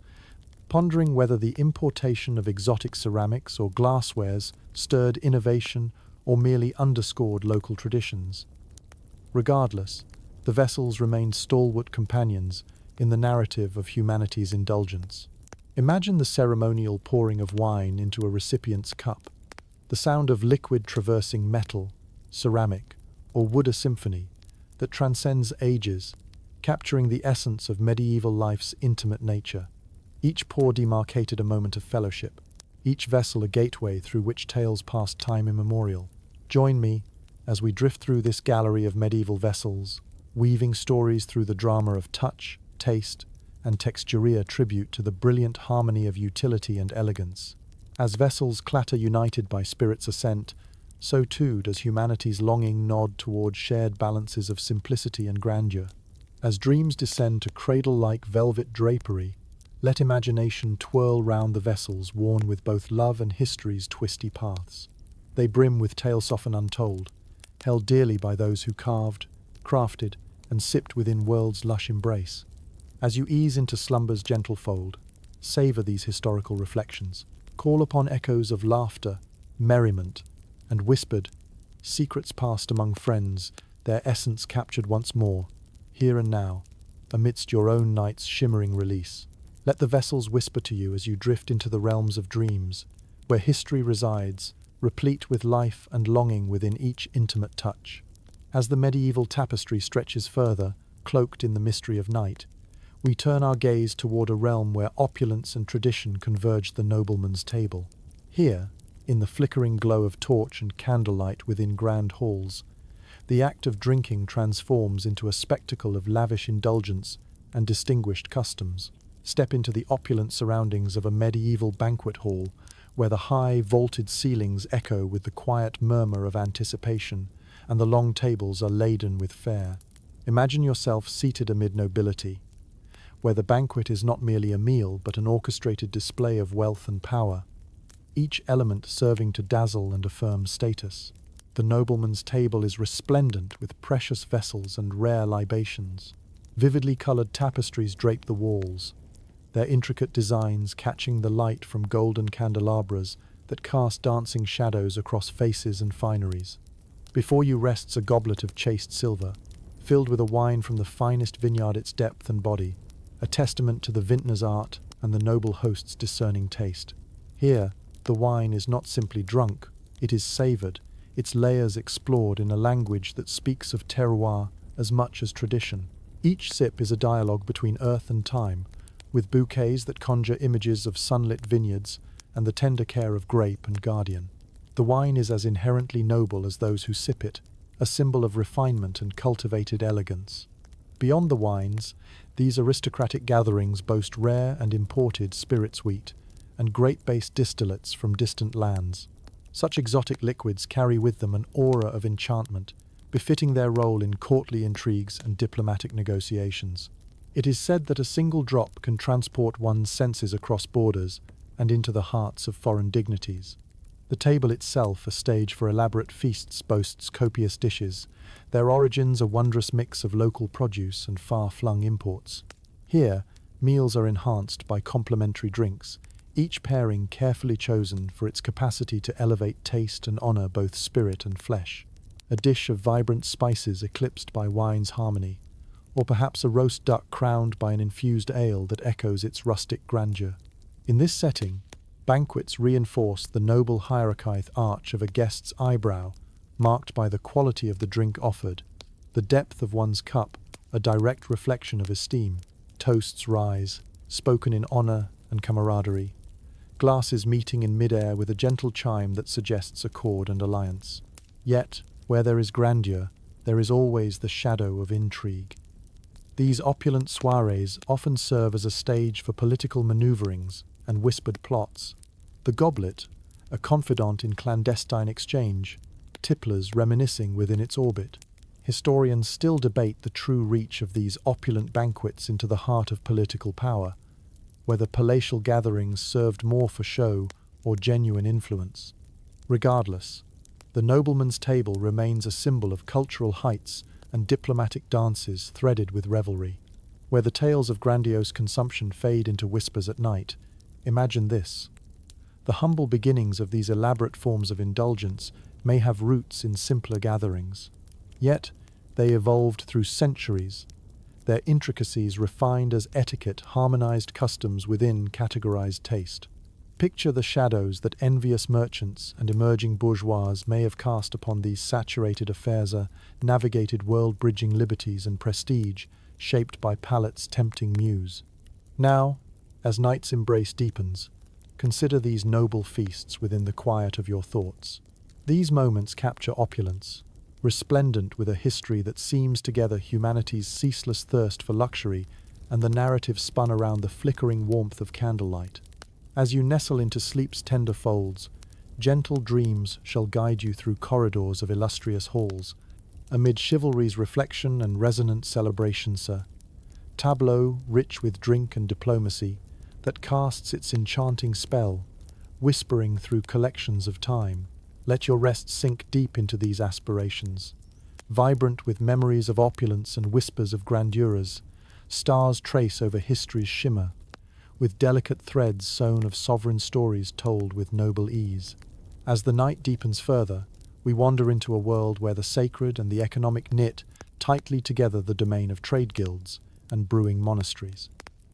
pondering whether the importation of exotic ceramics or glasswares stirred innovation or merely underscored local traditions. Regardless, the vessels remained stalwart companions in the narrative of humanity's indulgence. Imagine the ceremonial pouring of wine into a recipient's cup, the sound of liquid traversing metal, ceramic, or wood, a symphony that transcends ages, capturing the essence of medieval life's intimate nature. Each pour demarcated a moment of fellowship, each vessel a gateway through which tales passed time immemorial. Join me as we drift through this gallery of medieval vessels, weaving stories through the drama of touch, taste, and texturia tribute to the brilliant harmony of utility and elegance. As vessels clatter united by spirit's ascent, so too does humanity's longing nod toward shared balances of simplicity and grandeur. As dreams descend to cradle-like velvet drapery, let imagination twirl round the vessels worn with both love and history's twisty paths. They brim with tales often untold, held dearly by those who carved, crafted, and sipped within world's lush embrace. As you ease into slumber's gentle fold, savor these historical reflections. Call upon echoes of laughter, merriment, and whispered secrets passed among friends, their essence captured once more, here and now, amidst your own night's shimmering release. Let the vessels whisper to you as you drift into the realms of dreams, where history resides, replete with life and longing within each intimate touch. As the medieval tapestry stretches further, cloaked in the mystery of night, we turn our gaze toward a realm where opulence and tradition converge the nobleman's table. Here, in the flickering glow of torch and candlelight within grand halls, the act of drinking transforms into a spectacle of lavish indulgence and distinguished customs. Step into the opulent surroundings of a medieval banquet hall, where the high, vaulted ceilings echo with the quiet murmur of anticipation, and the long tables are laden with fare. Imagine yourself seated amid nobility, where the banquet is not merely a meal but an orchestrated display of wealth and power, each element serving to dazzle and affirm status. The nobleman's table is resplendent with precious vessels and rare libations. Vividly colored tapestries drape the walls, their intricate designs catching the light from golden candelabras that cast dancing shadows across faces and fineries. Before you rests a goblet of chased silver, filled with a wine from the finest vineyard, its depth and body, a testament to the vintner's art and the noble host's discerning taste. Here, the wine is not simply drunk, it is savoured, its layers explored in a language that speaks of terroir as much as tradition. Each sip is a dialogue between earth and time, with bouquets that conjure images of sunlit vineyards and the tender care of grape and guardian. The wine is as inherently noble as those who sip it, a symbol of refinement and cultivated elegance. Beyond the wines, these aristocratic gatherings boast rare and imported spirits wheat and grape-based distillates from distant lands. Such exotic liquids carry with them an aura of enchantment, befitting their role in courtly intrigues and diplomatic negotiations. It is said that a single drop can transport one's senses across borders and into the hearts of foreign dignities. The table itself, a stage for elaborate feasts, boasts copious dishes, their origins a wondrous mix of local produce and far-flung imports. Here, meals are enhanced by complementary drinks, each pairing carefully chosen for its capacity to elevate taste and honor both spirit and flesh. A dish of vibrant spices eclipsed by wine's harmony, or perhaps a roast duck crowned by an infused ale that echoes its rustic grandeur. In this setting, banquets reinforce the noble hierarchic arch of a guest's eyebrow, marked by the quality of the drink offered, the depth of one's cup, a direct reflection of esteem. Toasts rise, spoken in honor and camaraderie, glasses meeting in midair with a gentle chime that suggests accord and alliance. Yet, where there is grandeur, there is always the shadow of intrigue. These opulent soirees often serve as a stage for political maneuverings and whispered plots. The goblet, a confidant in clandestine exchange, tipplers reminiscing within its orbit. Historians still debate the true reach of these opulent banquets into the heart of political power, whether palatial gatherings served more for show or genuine influence. Regardless, the nobleman's table remains a symbol of cultural heights and diplomatic dances threaded with revelry. Where the tales of grandiose consumption fade into whispers at night, imagine this. The humble beginnings of these elaborate forms of indulgence may have roots in simpler gatherings. Yet, they evolved through centuries, their intricacies refined as etiquette, harmonized customs within categorized taste. Picture the shadows that envious merchants and emerging bourgeois may have cast upon these saturated affairs, navigated world-bridging liberties and prestige, shaped by palate's tempting muse. Now, as night's embrace deepens, consider these noble feasts within the quiet of your thoughts. These moments capture opulence, resplendent with a history that seams together humanity's ceaseless thirst for luxury and the narrative spun around the flickering warmth of candlelight. As you nestle into sleep's tender folds, gentle dreams shall guide you through corridors of illustrious halls, amid chivalry's reflection and resonant celebration, sir. Tableau rich with drink and diplomacy, that casts its enchanting spell, whispering through collections of time. Let your rest sink deep into these aspirations. Vibrant with memories of opulence and whispers of granduras, stars trace over history's shimmer, with delicate threads sewn of sovereign stories told with noble ease. As the night deepens further, we wander into a world where the sacred and the economic knit tightly together the domain of trade guilds and brewing monasteries.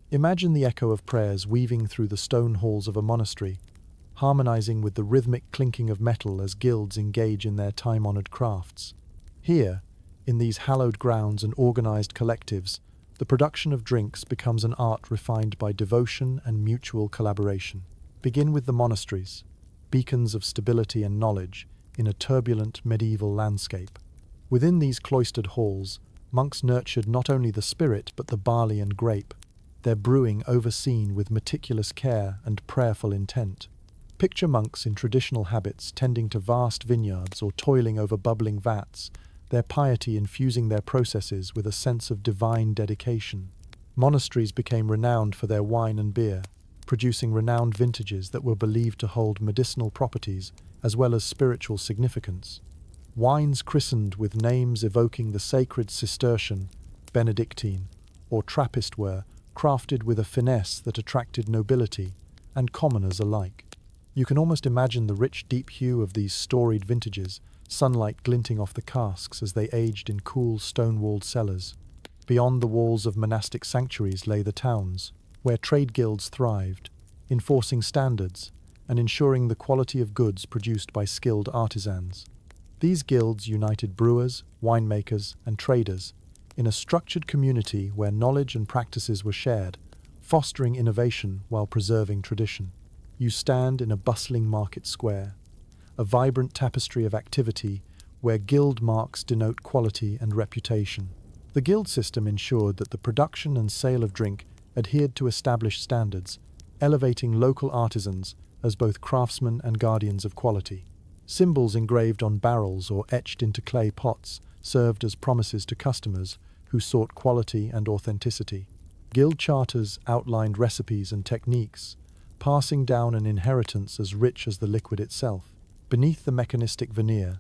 Imagine the echo of prayers weaving through the stone halls of a monastery, harmonizing with the rhythmic clinking of metal as guilds engage in their time-honored crafts. Here, in these hallowed grounds and organized collectives, the production of drinks becomes an art refined by devotion and mutual collaboration. Begin with the monasteries, beacons of stability and knowledge in a turbulent medieval landscape. Within these cloistered halls, monks nurtured not only the spirit but the barley and grape, their brewing overseen with meticulous care and prayerful intent. Picture monks in traditional habits tending to vast vineyards or toiling over bubbling vats, their piety infusing their processes with a sense of divine dedication. Monasteries became renowned for their wine and beer, producing renowned vintages that were believed to hold medicinal properties as well as spiritual significance. Wines christened with names evoking the sacred Cistercian, Benedictine, or Trappist were crafted with a finesse that attracted nobility and commoners alike. You can almost imagine the rich, deep hue of these storied vintages, sunlight glinting off the casks as they aged in cool, stone-walled cellars. Beyond the walls of monastic sanctuaries lay the towns, where trade guilds thrived, enforcing standards and ensuring the quality of goods produced by skilled artisans. These guilds united brewers, winemakers, and traders in a structured community where knowledge and practices were shared, fostering innovation while preserving tradition. You stand in a bustling market square, a vibrant tapestry of activity where guild marks denote quality and reputation. The guild system ensured that the production and sale of drink adhered to established standards, elevating local artisans as both craftsmen and guardians of quality. Symbols engraved on barrels or etched into clay pots served as promises to customers who sought quality and authenticity. Guild charters outlined recipes and techniques, passing down an inheritance as rich as the liquid itself. Beneath the mechanistic veneer,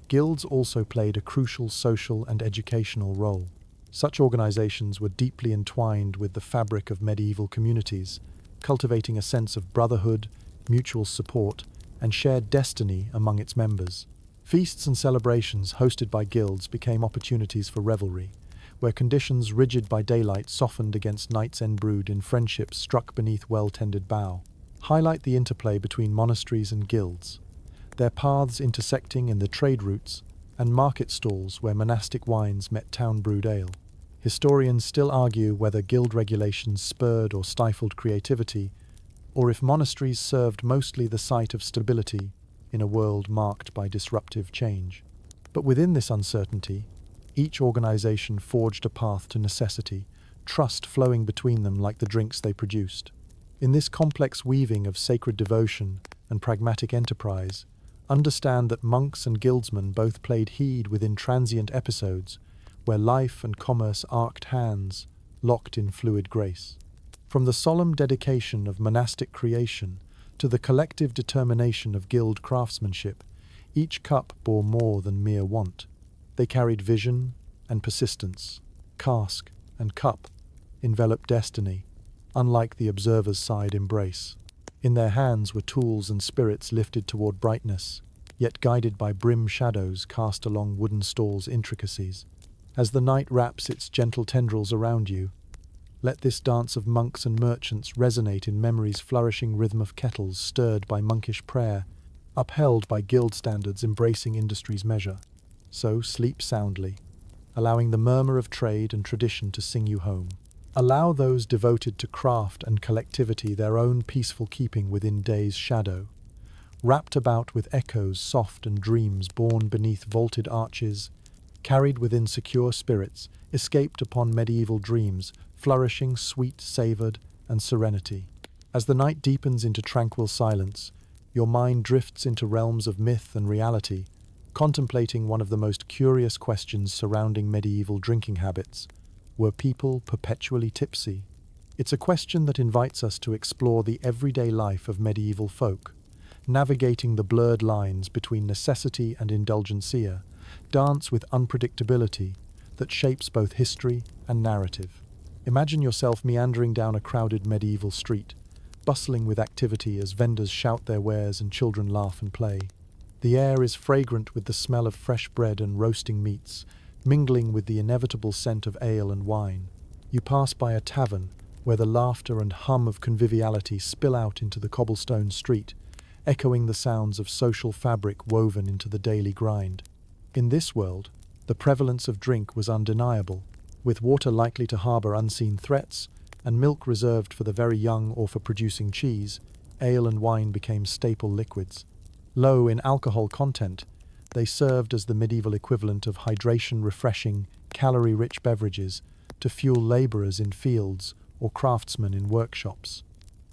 guilds also played a crucial social and educational role. Such organizations were deeply entwined with the fabric of medieval communities, cultivating a sense of brotherhood, mutual support, and shared destiny among its members. Feasts and celebrations hosted by guilds became opportunities for revelry, where conditions rigid by daylight softened against nights embrewed in friendships struck beneath well-tended bough. Highlight the interplay between monasteries and guilds, their paths intersecting in the trade routes and market stalls where monastic wines met town-brewed ale. Historians still argue whether guild regulations spurred or stifled creativity, or if monasteries served mostly the site of stability in a world marked by disruptive change. But within this uncertainty, each organization forged a path to necessity, trust flowing between them like the drinks they produced. In this complex weaving of sacred devotion and pragmatic enterprise, understand that monks and guildsmen both played heed within transient episodes where life and commerce arced hands, locked in fluid grace. From the solemn dedication of monastic creation to the collective determination of guild craftsmanship, each cup bore more than mere want. They carried vision and persistence. Cask and cup enveloped destiny, unlike the observer's side embrace. In their hands were tools and spirits lifted toward brightness, yet guided by brim shadows cast along wooden stalls' intricacies. As the night wraps its gentle tendrils around you, let this dance of monks and merchants resonate in memory's flourishing rhythm of kettles stirred by monkish prayer, upheld by guild standards embracing industry's measure. So sleep soundly, allowing the murmur of trade and tradition to sing you home. Allow those devoted to craft and collectivity their own peaceful keeping within day's shadow, wrapped about with echoes soft and dreams born beneath vaulted arches, carried within secure spirits, escaped upon medieval dreams, flourishing, sweet, savoured, and serenity. As the night deepens into tranquil silence, your mind drifts into realms of myth and reality, contemplating one of the most curious questions surrounding medieval drinking habits. Were people perpetually tipsy? It's a question that invites us to explore the everyday life of medieval folk, navigating the blurred lines between necessity and indulgentia, dance with unpredictability that shapes both history and narrative. Imagine yourself meandering down a crowded medieval street, bustling with activity as vendors shout their wares and children laugh and play. The air is fragrant with the smell of fresh bread and roasting meats, mingling with the inevitable scent of ale and wine. You pass by a tavern, where the laughter and hum of conviviality spill out into the cobblestone street, echoing the sounds of social fabric woven into the daily grind. In this world, the prevalence of drink was undeniable, with water likely to harbour unseen threats, and milk reserved for the very young or for producing cheese. Ale and wine became staple liquids. Low in alcohol content, they served as the medieval equivalent of hydration-refreshing, calorie-rich beverages to fuel labourers in fields or craftsmen in workshops.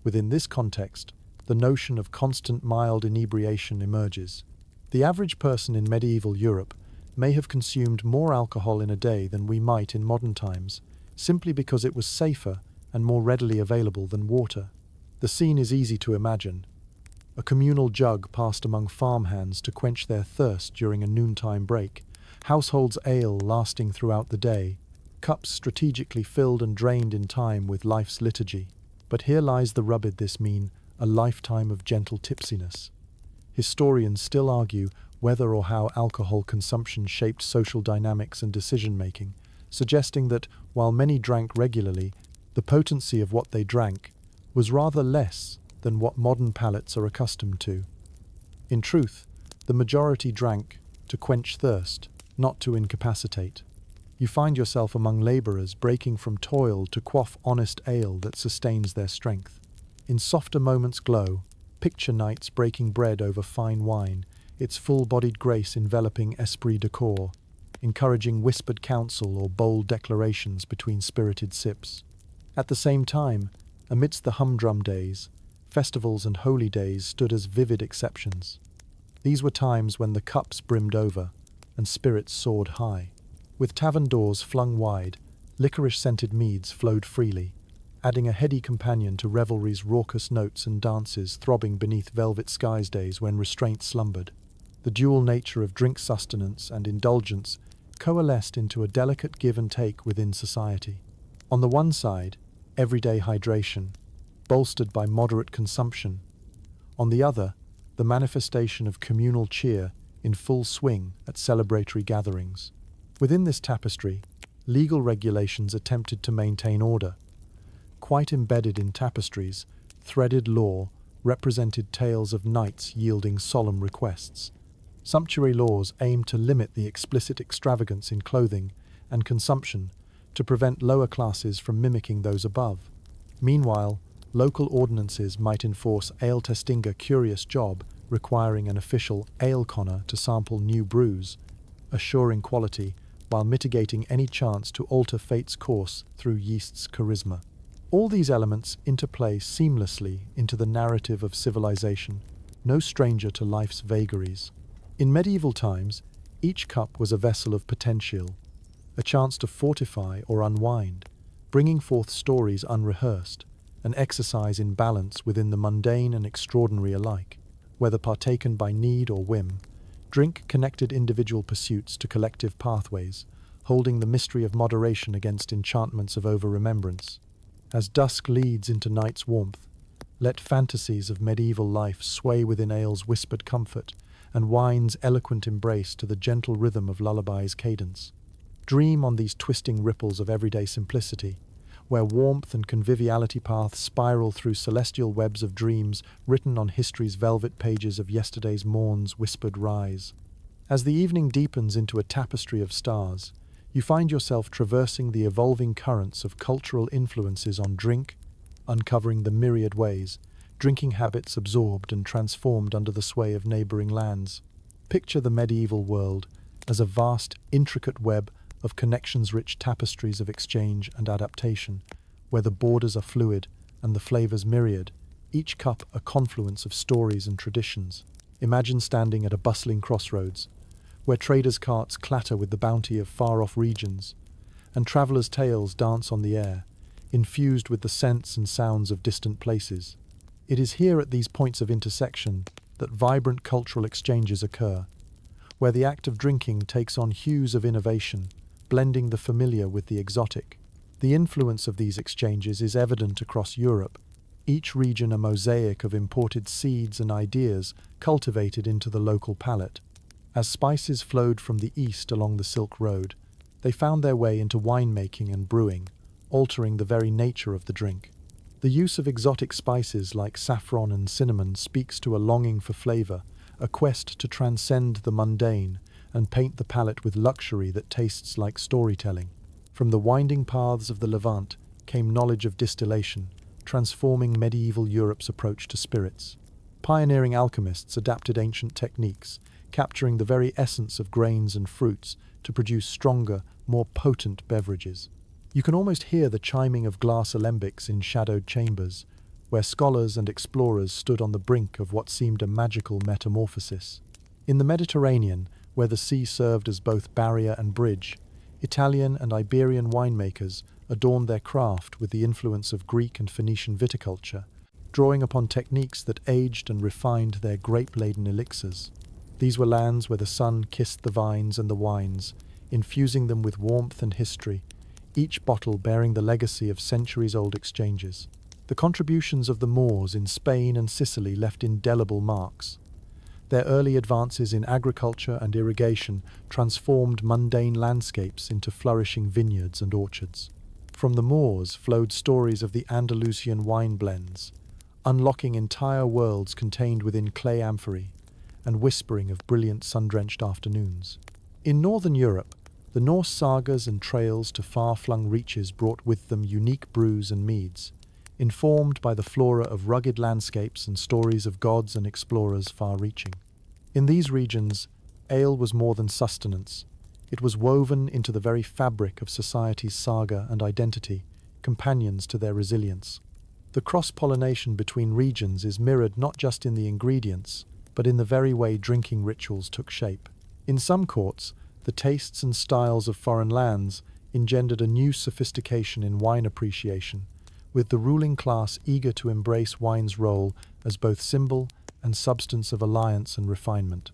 Within this context, the notion of constant mild inebriation emerges. The average person in medieval Europe may have consumed more alcohol in a day than we might in modern times, simply because it was safer and more readily available than water. The scene is easy to imagine. A communal jug passed among farmhands to quench their thirst during a noontime break, households' ale lasting throughout the day, cups strategically filled and drained in time with life's liturgy. But here lies the rub. This mean a lifetime of gentle tipsiness. Historians still argue whether or how alcohol consumption shaped social dynamics and decision-making, suggesting that, while many drank regularly, the potency of what they drank was rather less than what modern palates are accustomed to. In truth, the majority drank to quench thirst, not to incapacitate. You find yourself among labourers breaking from toil to quaff honest ale that sustains their strength. In softer moments glow, picture knights breaking bread over fine wine, its full-bodied grace enveloping esprit de corps, encouraging whispered counsel or bold declarations between spirited sips. At the same time, amidst the humdrum days, festivals and holy days stood as vivid exceptions. These were times when the cups brimmed over and spirits soared high. With tavern doors flung wide, licorice-scented meads flowed freely, adding a heady companion to revelry's raucous notes and dances throbbing beneath velvet skies days when restraint slumbered. The dual nature of drink sustenance and indulgence coalesced into a delicate give and take within society. On the one side, everyday hydration, bolstered by moderate consumption. On the other, the manifestation of communal cheer in full swing at celebratory gatherings. Within this tapestry, legal regulations attempted to maintain order. Quite embedded in tapestries, threaded law represented tales of knights yielding solemn requests. Sumptuary laws aimed to limit the explicit extravagance in clothing and consumption to prevent lower classes from mimicking those above. Meanwhile, local ordinances might enforce ale testing, a curious job requiring an official ale conner to sample new brews, assuring quality while mitigating any chance to alter fate's course through yeast's charisma. All these elements interplay seamlessly into the narrative of civilization, no stranger to life's vagaries. In medieval times, each cup was a vessel of potential, a chance to fortify or unwind, bringing forth stories unrehearsed, an exercise in balance within the mundane and extraordinary alike. Whether partaken by need or whim, drink connected individual pursuits to collective pathways, holding the mystery of moderation against enchantments of over-remembrance. As dusk leads into night's warmth, let fantasies of medieval life sway within ale's whispered comfort and wine's eloquent embrace to the gentle rhythm of lullaby's cadence. Dream on these twisting ripples of everyday simplicity, where warmth and conviviality paths spiral through celestial webs of dreams written on history's velvet pages of yesterday's morn's whispered rise. As the evening deepens into a tapestry of stars, you find yourself traversing the evolving currents of cultural influences on drink, uncovering the myriad ways drinking habits absorbed and transformed under the sway of neighboring lands. Picture the medieval world as a vast, intricate web of connections-rich tapestries of exchange and adaptation, where the borders are fluid and the flavors myriad, each cup a confluence of stories and traditions. Imagine standing at a bustling crossroads, where traders' carts clatter with the bounty of far-off regions, and travelers' tales dance on the air, infused with the scents and sounds of distant places. It is here at these points of intersection that vibrant cultural exchanges occur, where the act of drinking takes on hues of innovation, blending the familiar with the exotic. The influence of these exchanges is evident across Europe, each region a mosaic of imported seeds and ideas cultivated into the local palate. As spices flowed from the east along the Silk Road, they found their way into winemaking and brewing, altering the very nature of the drink. The use of exotic spices like saffron and cinnamon speaks to a longing for flavor, a quest to transcend the mundane and paint the palate with luxury that tastes like storytelling. From the winding paths of the Levant came knowledge of distillation, transforming medieval Europe's approach to spirits. Pioneering alchemists adapted ancient techniques, capturing the very essence of grains and fruits to produce stronger, more potent beverages. You can almost hear the chiming of glass alembics in shadowed chambers, where scholars and explorers stood on the brink of what seemed a magical metamorphosis. In the Mediterranean, where the sea served as both barrier and bridge, Italian and Iberian winemakers adorned their craft with the influence of Greek and Phoenician viticulture, drawing upon techniques that aged and refined their grape-laden elixirs. These were lands where the sun kissed the vines and the wines, infusing them with warmth and history, each bottle bearing the legacy of centuries-old exchanges. The contributions of the Moors in Spain and Sicily left indelible marks. Their early advances in agriculture and irrigation transformed mundane landscapes into flourishing vineyards and orchards. From the Moors flowed stories of the Andalusian wine blends, unlocking entire worlds contained within clay amphorae and whispering of brilliant sun-drenched afternoons. In northern Europe, the Norse sagas and trails to far-flung reaches brought with them unique brews and meads, informed by the flora of rugged landscapes and stories of gods and explorers far-reaching. In these regions, ale was more than sustenance. It was woven into the very fabric of society's saga and identity, companions to their resilience. The cross-pollination between regions is mirrored not just in the ingredients, but in the very way drinking rituals took shape. In some courts, the tastes and styles of foreign lands engendered a new sophistication in wine appreciation, with the ruling class eager to embrace wine's role as both symbol and substance of alliance and refinement.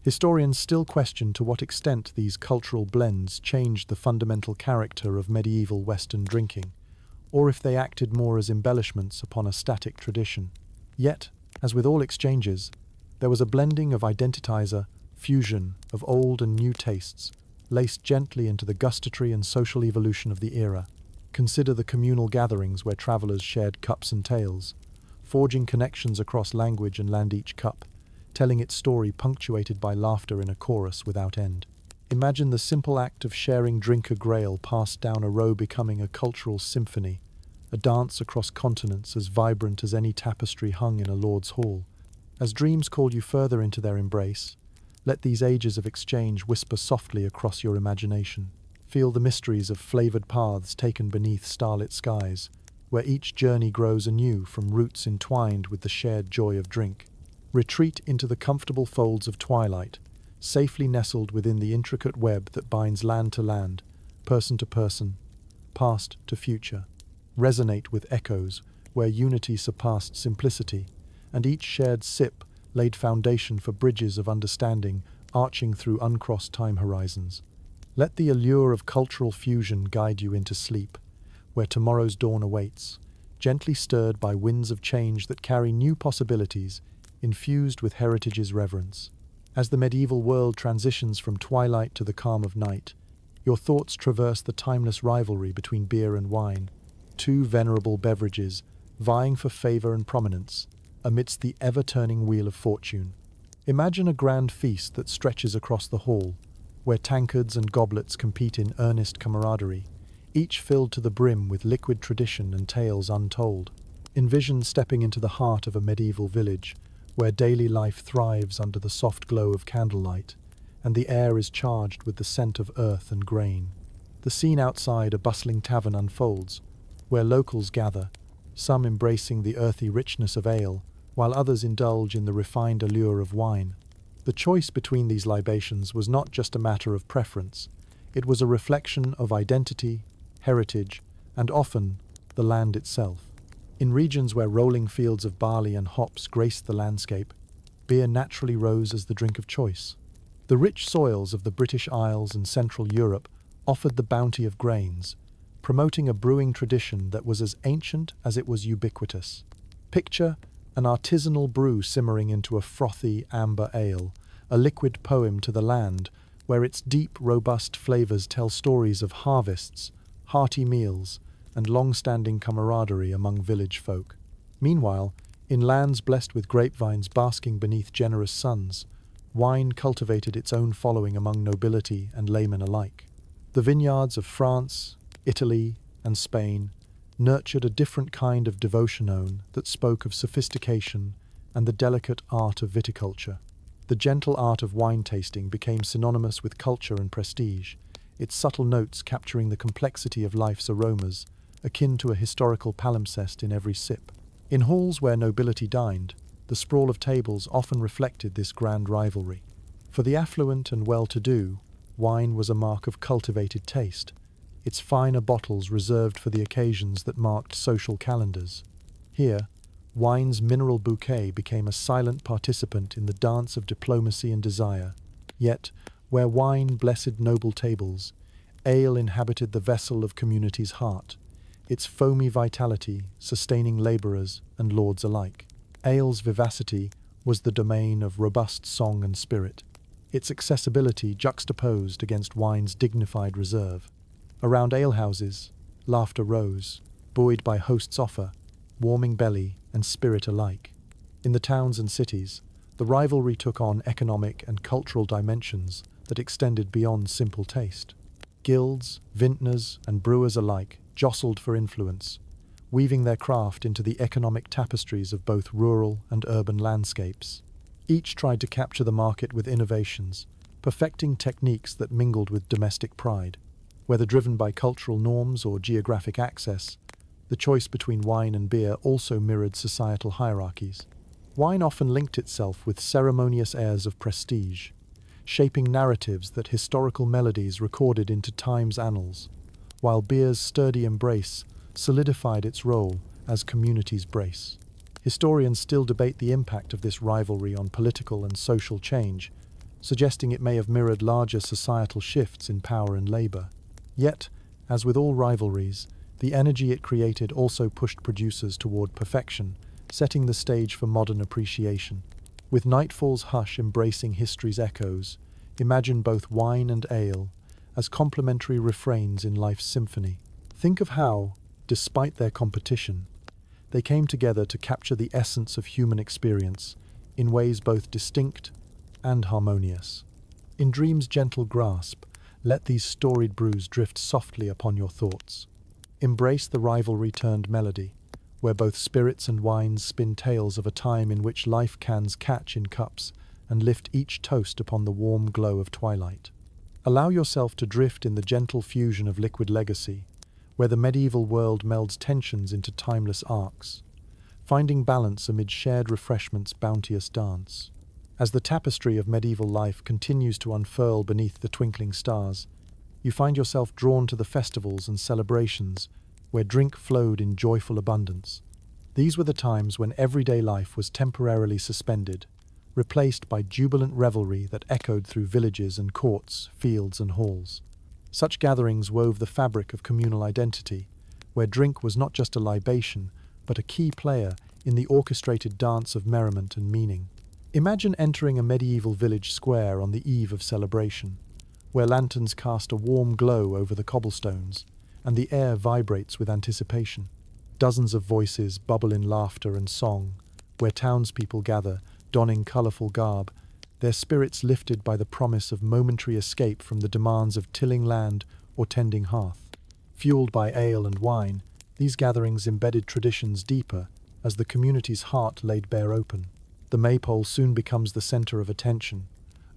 Historians still question to what extent these cultural blends changed the fundamental character of medieval Western drinking, or if they acted more as embellishments upon a static tradition. Yet, as with all exchanges, there was a blending of identitizer, fusion of old and new tastes, laced gently into the gustatory and social evolution of the era. Consider the communal gatherings where travelers shared cups and tales, forging connections across language and land each cup, telling its story punctuated by laughter in a chorus without end. Imagine the simple act of sharing drink a grail passed down a row becoming a cultural symphony, a dance across continents as vibrant as any tapestry hung in a lord's hall. As dreams call you further into their embrace, let these ages of exchange whisper softly across your imagination. Feel the mysteries of flavored paths taken beneath starlit skies, where each journey grows anew from roots entwined with the shared joy of drink. Retreat into the comfortable folds of twilight, safely nestled within the intricate web that binds land to land, person to person, past to future. Resonate with echoes where unity surpassed simplicity, and each shared sip laid foundation for bridges of understanding arching through uncrossed time horizons. Let the allure of cultural fusion guide you into sleep, where tomorrow's dawn awaits, gently stirred by winds of change that carry new possibilities, infused with heritage's reverence. As the medieval world transitions from twilight to the calm of night, your thoughts traverse the timeless rivalry between beer and wine, two venerable beverages vying for favor and prominence amidst the ever-turning wheel of fortune. Imagine a grand feast that stretches across the hall, where tankards and goblets compete in earnest camaraderie, each filled to the brim with liquid tradition and tales untold. Envision stepping into the heart of a medieval village, where daily life thrives under the soft glow of candlelight, and the air is charged with the scent of earth and grain. The scene outside a bustling tavern unfolds, where locals gather, some embracing the earthy richness of ale, while others indulge in the refined allure of wine. The choice between these libations was not just a matter of preference, it was a reflection of identity, heritage, and often the land itself. In regions where rolling fields of barley and hops graced the landscape, beer naturally rose as the drink of choice. The rich soils of the British Isles and Central Europe offered the bounty of grains, promoting a brewing tradition that was as ancient as it was ubiquitous. Picture an artisanal brew simmering into a frothy amber ale, a liquid poem to the land, where its deep, robust flavors tell stories of harvests, hearty meals, and long-standing camaraderie among village folk. Meanwhile, in lands blessed with grapevines basking beneath generous suns, wine cultivated its own following among nobility and laymen alike. The vineyards of France, Italy, and Spain nurtured a different kind of devotion that spoke of sophistication and the delicate art of viticulture. The gentle art of wine tasting became synonymous with culture and prestige, its subtle notes capturing the complexity of life's aromas, akin to a historical palimpsest in every sip. In halls where nobility dined, the sprawl of tables often reflected this grand rivalry. For the affluent and well-to-do, wine was a mark of cultivated taste, its finer bottles reserved for the occasions that marked social calendars. Here, wine's mineral bouquet became a silent participant in the dance of diplomacy and desire. Yet, where wine blessed noble tables, ale inhabited the vessel of community's heart, its foamy vitality sustaining labourers and lords alike. Ale's vivacity was the domain of robust song and spirit, its accessibility juxtaposed against wine's dignified reserve. Around alehouses, laughter rose, buoyed by host's offer, warming belly and spirit alike. In the towns and cities, the rivalry took on economic and cultural dimensions that extended beyond simple taste. Guilds, vintners, and brewers alike jostled for influence, weaving their craft into the economic tapestries of both rural and urban landscapes. Each tried to capture the market with innovations, perfecting techniques that mingled with domestic pride. Whether driven by cultural norms or geographic access, the choice between wine and beer also mirrored societal hierarchies. Wine often linked itself with ceremonious airs of prestige, shaping narratives that historical melodies recorded into time's annals, while beer's sturdy embrace solidified its role as community's brace. Historians still debate the impact of this rivalry on political and social change, suggesting it may have mirrored larger societal shifts in power and labor. Yet, as with all rivalries, the energy it created also pushed producers toward perfection, setting the stage for modern appreciation. With nightfall's hush embracing history's echoes, imagine both wine and ale as complementary refrains in life's symphony. Think of how, despite their competition, they came together to capture the essence of human experience in ways both distinct and harmonious. In dream's gentle grasp, let these storied brews drift softly upon your thoughts. Embrace the rivalry-turned melody, where both spirits and wines spin tales of a time in which life cans catch in cups and lift each toast upon the warm glow of twilight. Allow yourself to drift in the gentle fusion of liquid legacy, where the medieval world melds tensions into timeless arcs, finding balance amid shared refreshment's bounteous dance. As the tapestry of medieval life continues to unfurl beneath the twinkling stars, you find yourself drawn to the festivals and celebrations where drink flowed in joyful abundance. These were the times when everyday life was temporarily suspended, replaced by jubilant revelry that echoed through villages and courts, fields and halls. Such gatherings wove the fabric of communal identity, where drink was not just a libation, but a key player in the orchestrated dance of merriment and meaning. Imagine entering a medieval village square on the eve of celebration, where lanterns cast a warm glow over the cobblestones, and the air vibrates with anticipation. Dozens of voices bubble in laughter and song, where townspeople gather, donning colourful garb, their spirits lifted by the promise of momentary escape from the demands of tilling land or tending hearth. Fueled by ale and wine, these gatherings embedded traditions deeper as the community's heart laid bare open. The maypole soon becomes the centre of attention,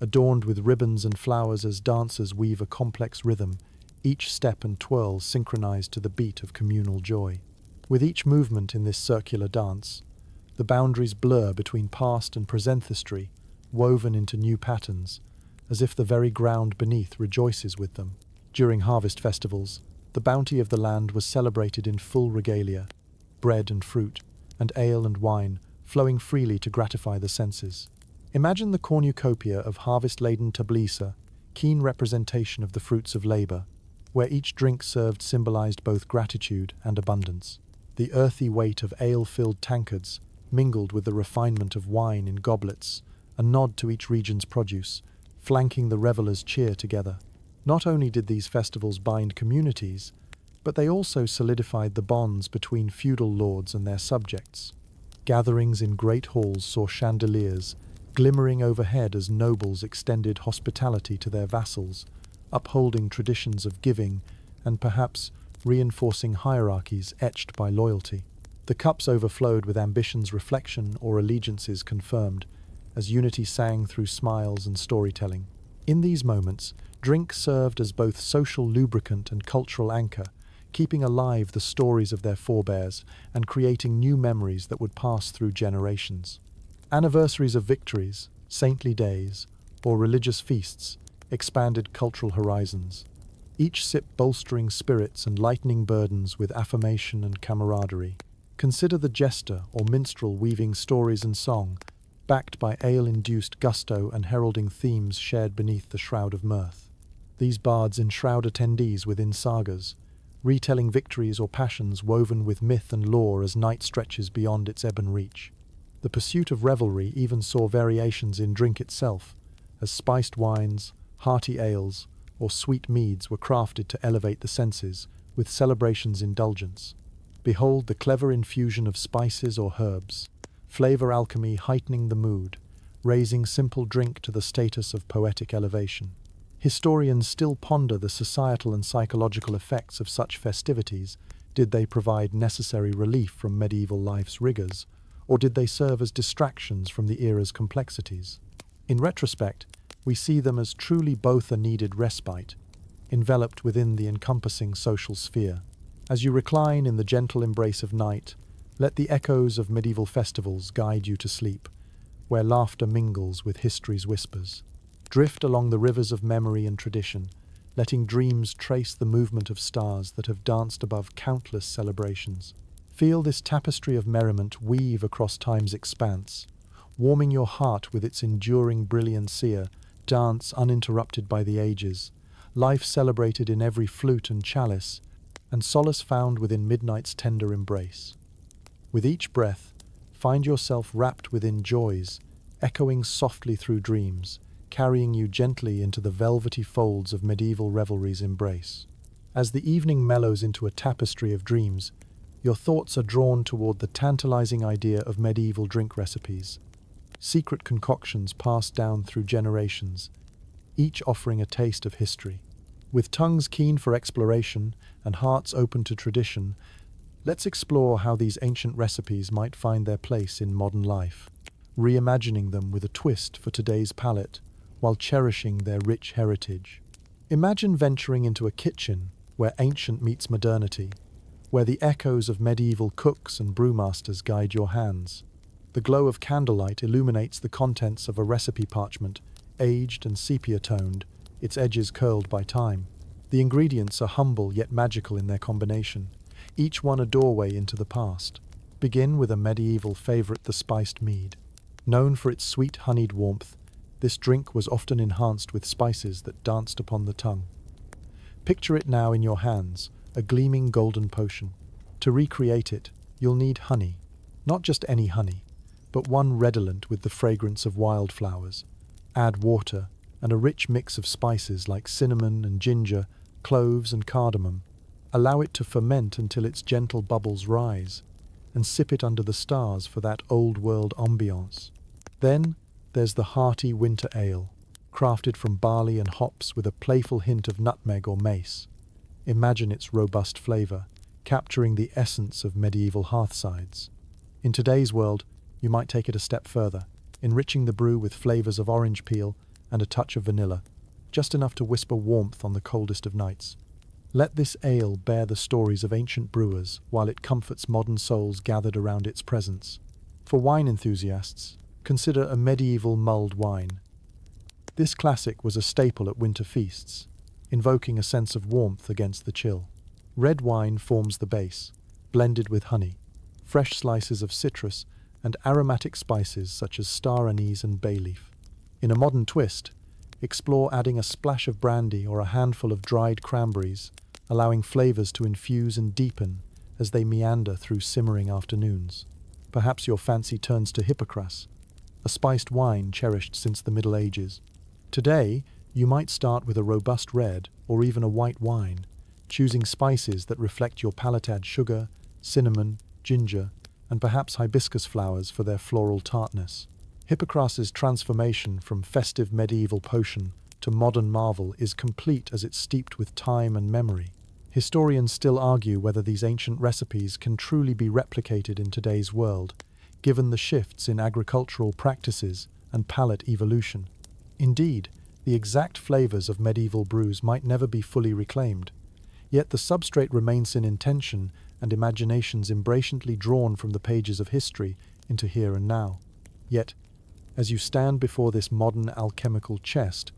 adorned with ribbons and flowers as dancers weave a complex rhythm, each step and twirl synchronized to the beat of communal joy. With each movement in this circular dance, the boundaries blur between past and present history, woven into new patterns, as if the very ground beneath rejoices with them. During harvest festivals, the bounty of the land was celebrated in full regalia, bread and fruit, and ale and wine, flowing freely to gratify the senses. Imagine the cornucopia of harvest-laden tablisa, keen representation of the fruits of labor, where each drink served symbolized both gratitude and abundance. The earthy weight of ale-filled tankards, mingled with the refinement of wine in goblets, a nod to each region's produce, flanking the revelers' cheer together. Not only did these festivals bind communities, but they also solidified the bonds between feudal lords and their subjects. Gatherings in great halls saw chandeliers glimmering overhead as nobles extended hospitality to their vassals, upholding traditions of giving and perhaps reinforcing hierarchies etched by loyalty. The cups overflowed with ambition's reflection or allegiances confirmed, as unity sang through smiles and storytelling. In these moments, drink served as both social lubricant and cultural anchor, keeping alive the stories of their forebears and creating new memories that would pass through generations. Anniversaries of victories, saintly days, or religious feasts expanded cultural horizons, each sip bolstering spirits and lightening burdens with affirmation and camaraderie. Consider the jester or minstrel weaving stories and song, backed by ale-induced gusto and heralding themes shared beneath the shroud of mirth. These bards enshroud attendees within sagas, retelling victories or passions woven with myth and lore as night stretches beyond its ebon reach. The pursuit of revelry even saw variations in drink itself, as spiced wines, hearty ales, or sweet meads were crafted to elevate the senses, with celebrations indulgence. Behold the clever infusion of spices or herbs, flavor alchemy heightening the mood, raising simple drink to the status of poetic elevation. Historians still ponder the societal and psychological effects of such festivities. Did they provide necessary relief from medieval life's rigors, or did they serve as distractions from the era's complexities? In retrospect, we see them as truly both a needed respite, enveloped within the encompassing social sphere. As you recline in the gentle embrace of night, let the echoes of medieval festivals guide you to sleep, where laughter mingles with history's whispers. Drift along the rivers of memory and tradition, letting dreams trace the movement of stars that have danced above countless celebrations. Feel this tapestry of merriment weave across time's expanse, warming your heart with its enduring brilliancy. Dance uninterrupted by the ages, life celebrated in every flute and chalice, and solace found within midnight's tender embrace. With each breath, find yourself wrapped within joys, echoing softly through dreams, carrying you gently into the velvety folds of medieval revelry's embrace. As the evening mellows into a tapestry of dreams, your thoughts are drawn toward the tantalizing idea of medieval drink recipes, secret concoctions passed down through generations, each offering a taste of history. With tongues keen for exploration and hearts open to tradition, let's explore how these ancient recipes might find their place in modern life, reimagining them with a twist for today's palate, while cherishing their rich heritage. Imagine venturing into a kitchen where ancient meets modernity, where the echoes of medieval cooks and brewmasters guide your hands. The glow of candlelight illuminates the contents of a recipe parchment, aged and sepia-toned, its edges curled by time. The ingredients are humble yet magical in their combination, each one a doorway into the past. Begin with a medieval favorite, the spiced mead. Known for its sweet honeyed warmth, this drink was often enhanced with spices that danced upon the tongue. Picture it now in your hands, a gleaming golden potion. To recreate it, you'll need honey. Not just any honey, but one redolent with the fragrance of wildflowers. Add water and a rich mix of spices like cinnamon and ginger, cloves and cardamom. Allow it to ferment until its gentle bubbles rise, and sip it under the stars for that old-world ambiance. Then there's the hearty winter ale, crafted from barley and hops with a playful hint of nutmeg or mace. Imagine its robust flavor, capturing the essence of medieval hearthsides. In today's world, you might take it a step further, enriching the brew with flavors of orange peel and a touch of vanilla, just enough to whisper warmth on the coldest of nights. Let this ale bear the stories of ancient brewers while it comforts modern souls gathered around its presence. For wine enthusiasts, consider a medieval mulled wine. This classic was a staple at winter feasts, invoking a sense of warmth against the chill. Red wine forms the base, blended with honey, fresh slices of citrus, and aromatic spices such as star anise and bay leaf. In a modern twist, explore adding a splash of brandy or a handful of dried cranberries, allowing flavors to infuse and deepen as they meander through simmering afternoons. Perhaps your fancy turns to Hippocras, a spiced wine cherished since the Middle Ages. Today, you might start with a robust red or even a white wine, choosing spices that reflect your palate. Add sugar, cinnamon, ginger, and perhaps hibiscus flowers for their floral tartness. Hippocras's transformation from festive medieval potion to modern marvel is complete as it's steeped with time and memory. Historians still argue whether these ancient recipes can truly be replicated in today's world, given the shifts in agricultural practices and palate evolution. Indeed, the exact flavors of medieval brews might never be fully reclaimed, yet the substrate remains in intention and imaginations embraciently drawn from the pages of history into here and now. Yet, as you stand before this modern alchemical chest,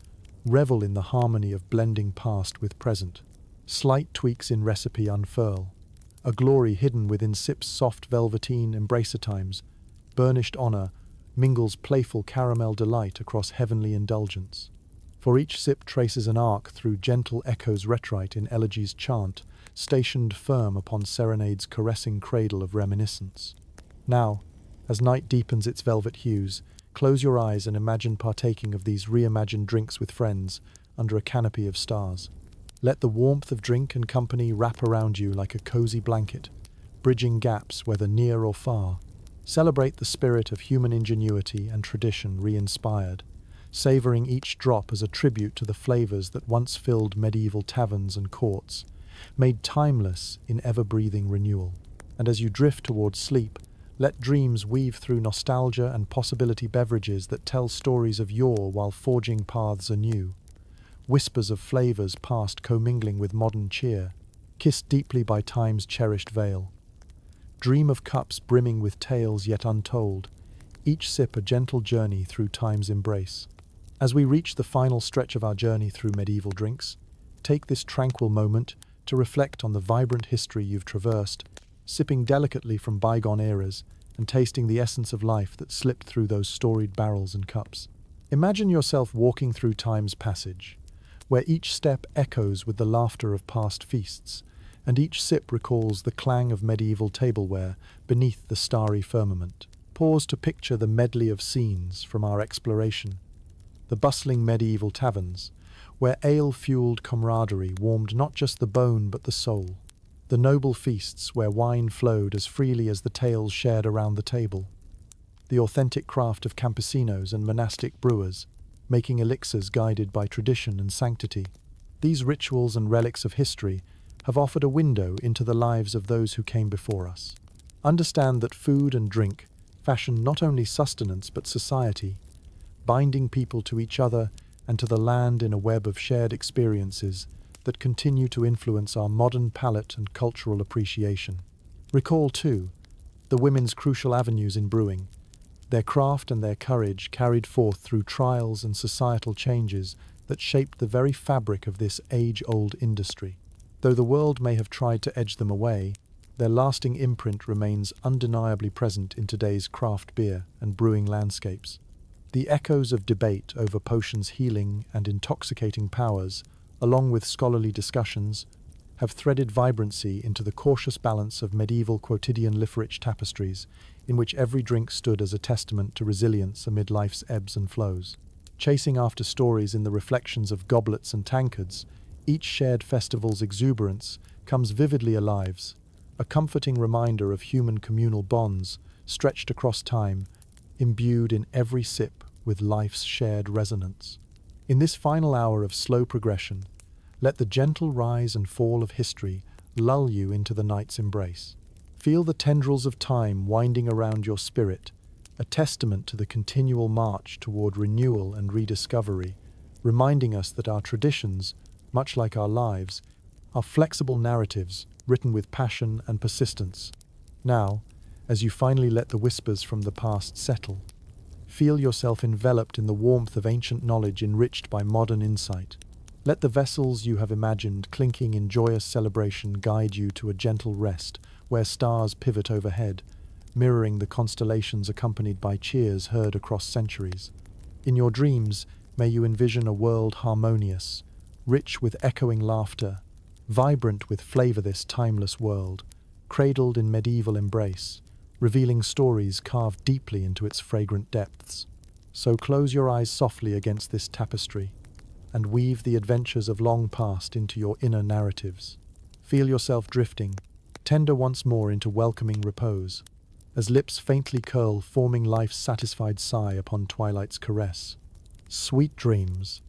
revel in the harmony of blending past with present. Slight tweaks in recipe unfurl, a glory hidden within sip's soft velveteen embracetimes. Burnished honor mingles playful caramel delight across heavenly indulgence. For each sip traces an arc through gentle echoes retrite in elegy's chant, stationed firm upon serenade's caressing cradle of reminiscence. Now, as night deepens its velvet hues, close your eyes and imagine partaking of these reimagined drinks with friends under a canopy of stars. Let the warmth of drink and company wrap around you like a cozy blanket, bridging gaps whether near or far. Celebrate the spirit of human ingenuity and tradition re-inspired, savoring each drop as a tribute to the flavors that once filled medieval taverns and courts, made timeless in ever-breathing renewal. And as you drift towards sleep, let dreams weave through nostalgia and possibility beverages that tell stories of yore while forging paths anew. Whispers of flavors past commingling with modern cheer, kissed deeply by time's cherished veil. Dream of cups brimming with tales yet untold, each sip a gentle journey through time's embrace. As we reach the final stretch of our journey through medieval drinks, take this tranquil moment to reflect on the vibrant history you've traversed, sipping delicately from bygone eras and tasting the essence of life that slipped through those storied barrels and cups. Imagine yourself walking through time's passage, where each step echoes with the laughter of past feasts, and each sip recalls the clang of medieval tableware beneath the starry firmament. Pause to picture the medley of scenes from our exploration. The bustling medieval taverns, where ale-fueled camaraderie warmed not just the bone but the soul. The noble feasts where wine flowed as freely as the tales shared around the table. The authentic craft of campesinos and monastic brewers, making elixirs guided by tradition and sanctity. These rituals and relics of history have offered a window into the lives of those who came before us. Understand that food and drink fashion not only sustenance but society, binding people to each other and to the land in a web of shared experiences that continue to influence our modern palate and cultural appreciation. Recall, too, the women's crucial avenues in brewing, their craft and their courage carried forth through trials and societal changes that shaped the very fabric of this age-old industry. Though the world may have tried to edge them away, their lasting imprint remains undeniably present in today's craft beer and brewing landscapes. The echoes of debate over potions' healing and intoxicating powers, along with scholarly discussions, have threaded vibrancy into the cautious balance of medieval quotidian liferich tapestries, in which every drink stood as a testament to resilience amid life's ebbs and flows. Chasing after stories in the reflections of goblets and tankards, each shared festival's exuberance comes vividly alive, a comforting reminder of human communal bonds stretched across time, imbued in every sip with life's shared resonance. In this final hour of slow progression, let the gentle rise and fall of history lull you into the night's embrace. Feel the tendrils of time winding around your spirit, a testament to the continual march toward renewal and rediscovery, reminding us that our traditions, much like our lives, are flexible narratives written with passion and persistence. Now, as you finally let the whispers from the past settle, feel yourself enveloped in the warmth of ancient knowledge enriched by modern insight. Let the vessels you have imagined clinking in joyous celebration guide you to a gentle rest where stars pivot overhead, mirroring the constellations accompanied by cheers heard across centuries. In your dreams, may you envision a world harmonious, rich with echoing laughter, vibrant with flavor this timeless world, cradled in medieval embrace, revealing stories carved deeply into its fragrant depths. So close your eyes softly against this tapestry, and weave the adventures of long past into your inner narratives. Feel yourself drifting, tender once more into welcoming repose, as lips faintly curl, forming life's satisfied sigh upon twilight's caress. Sweet dreams,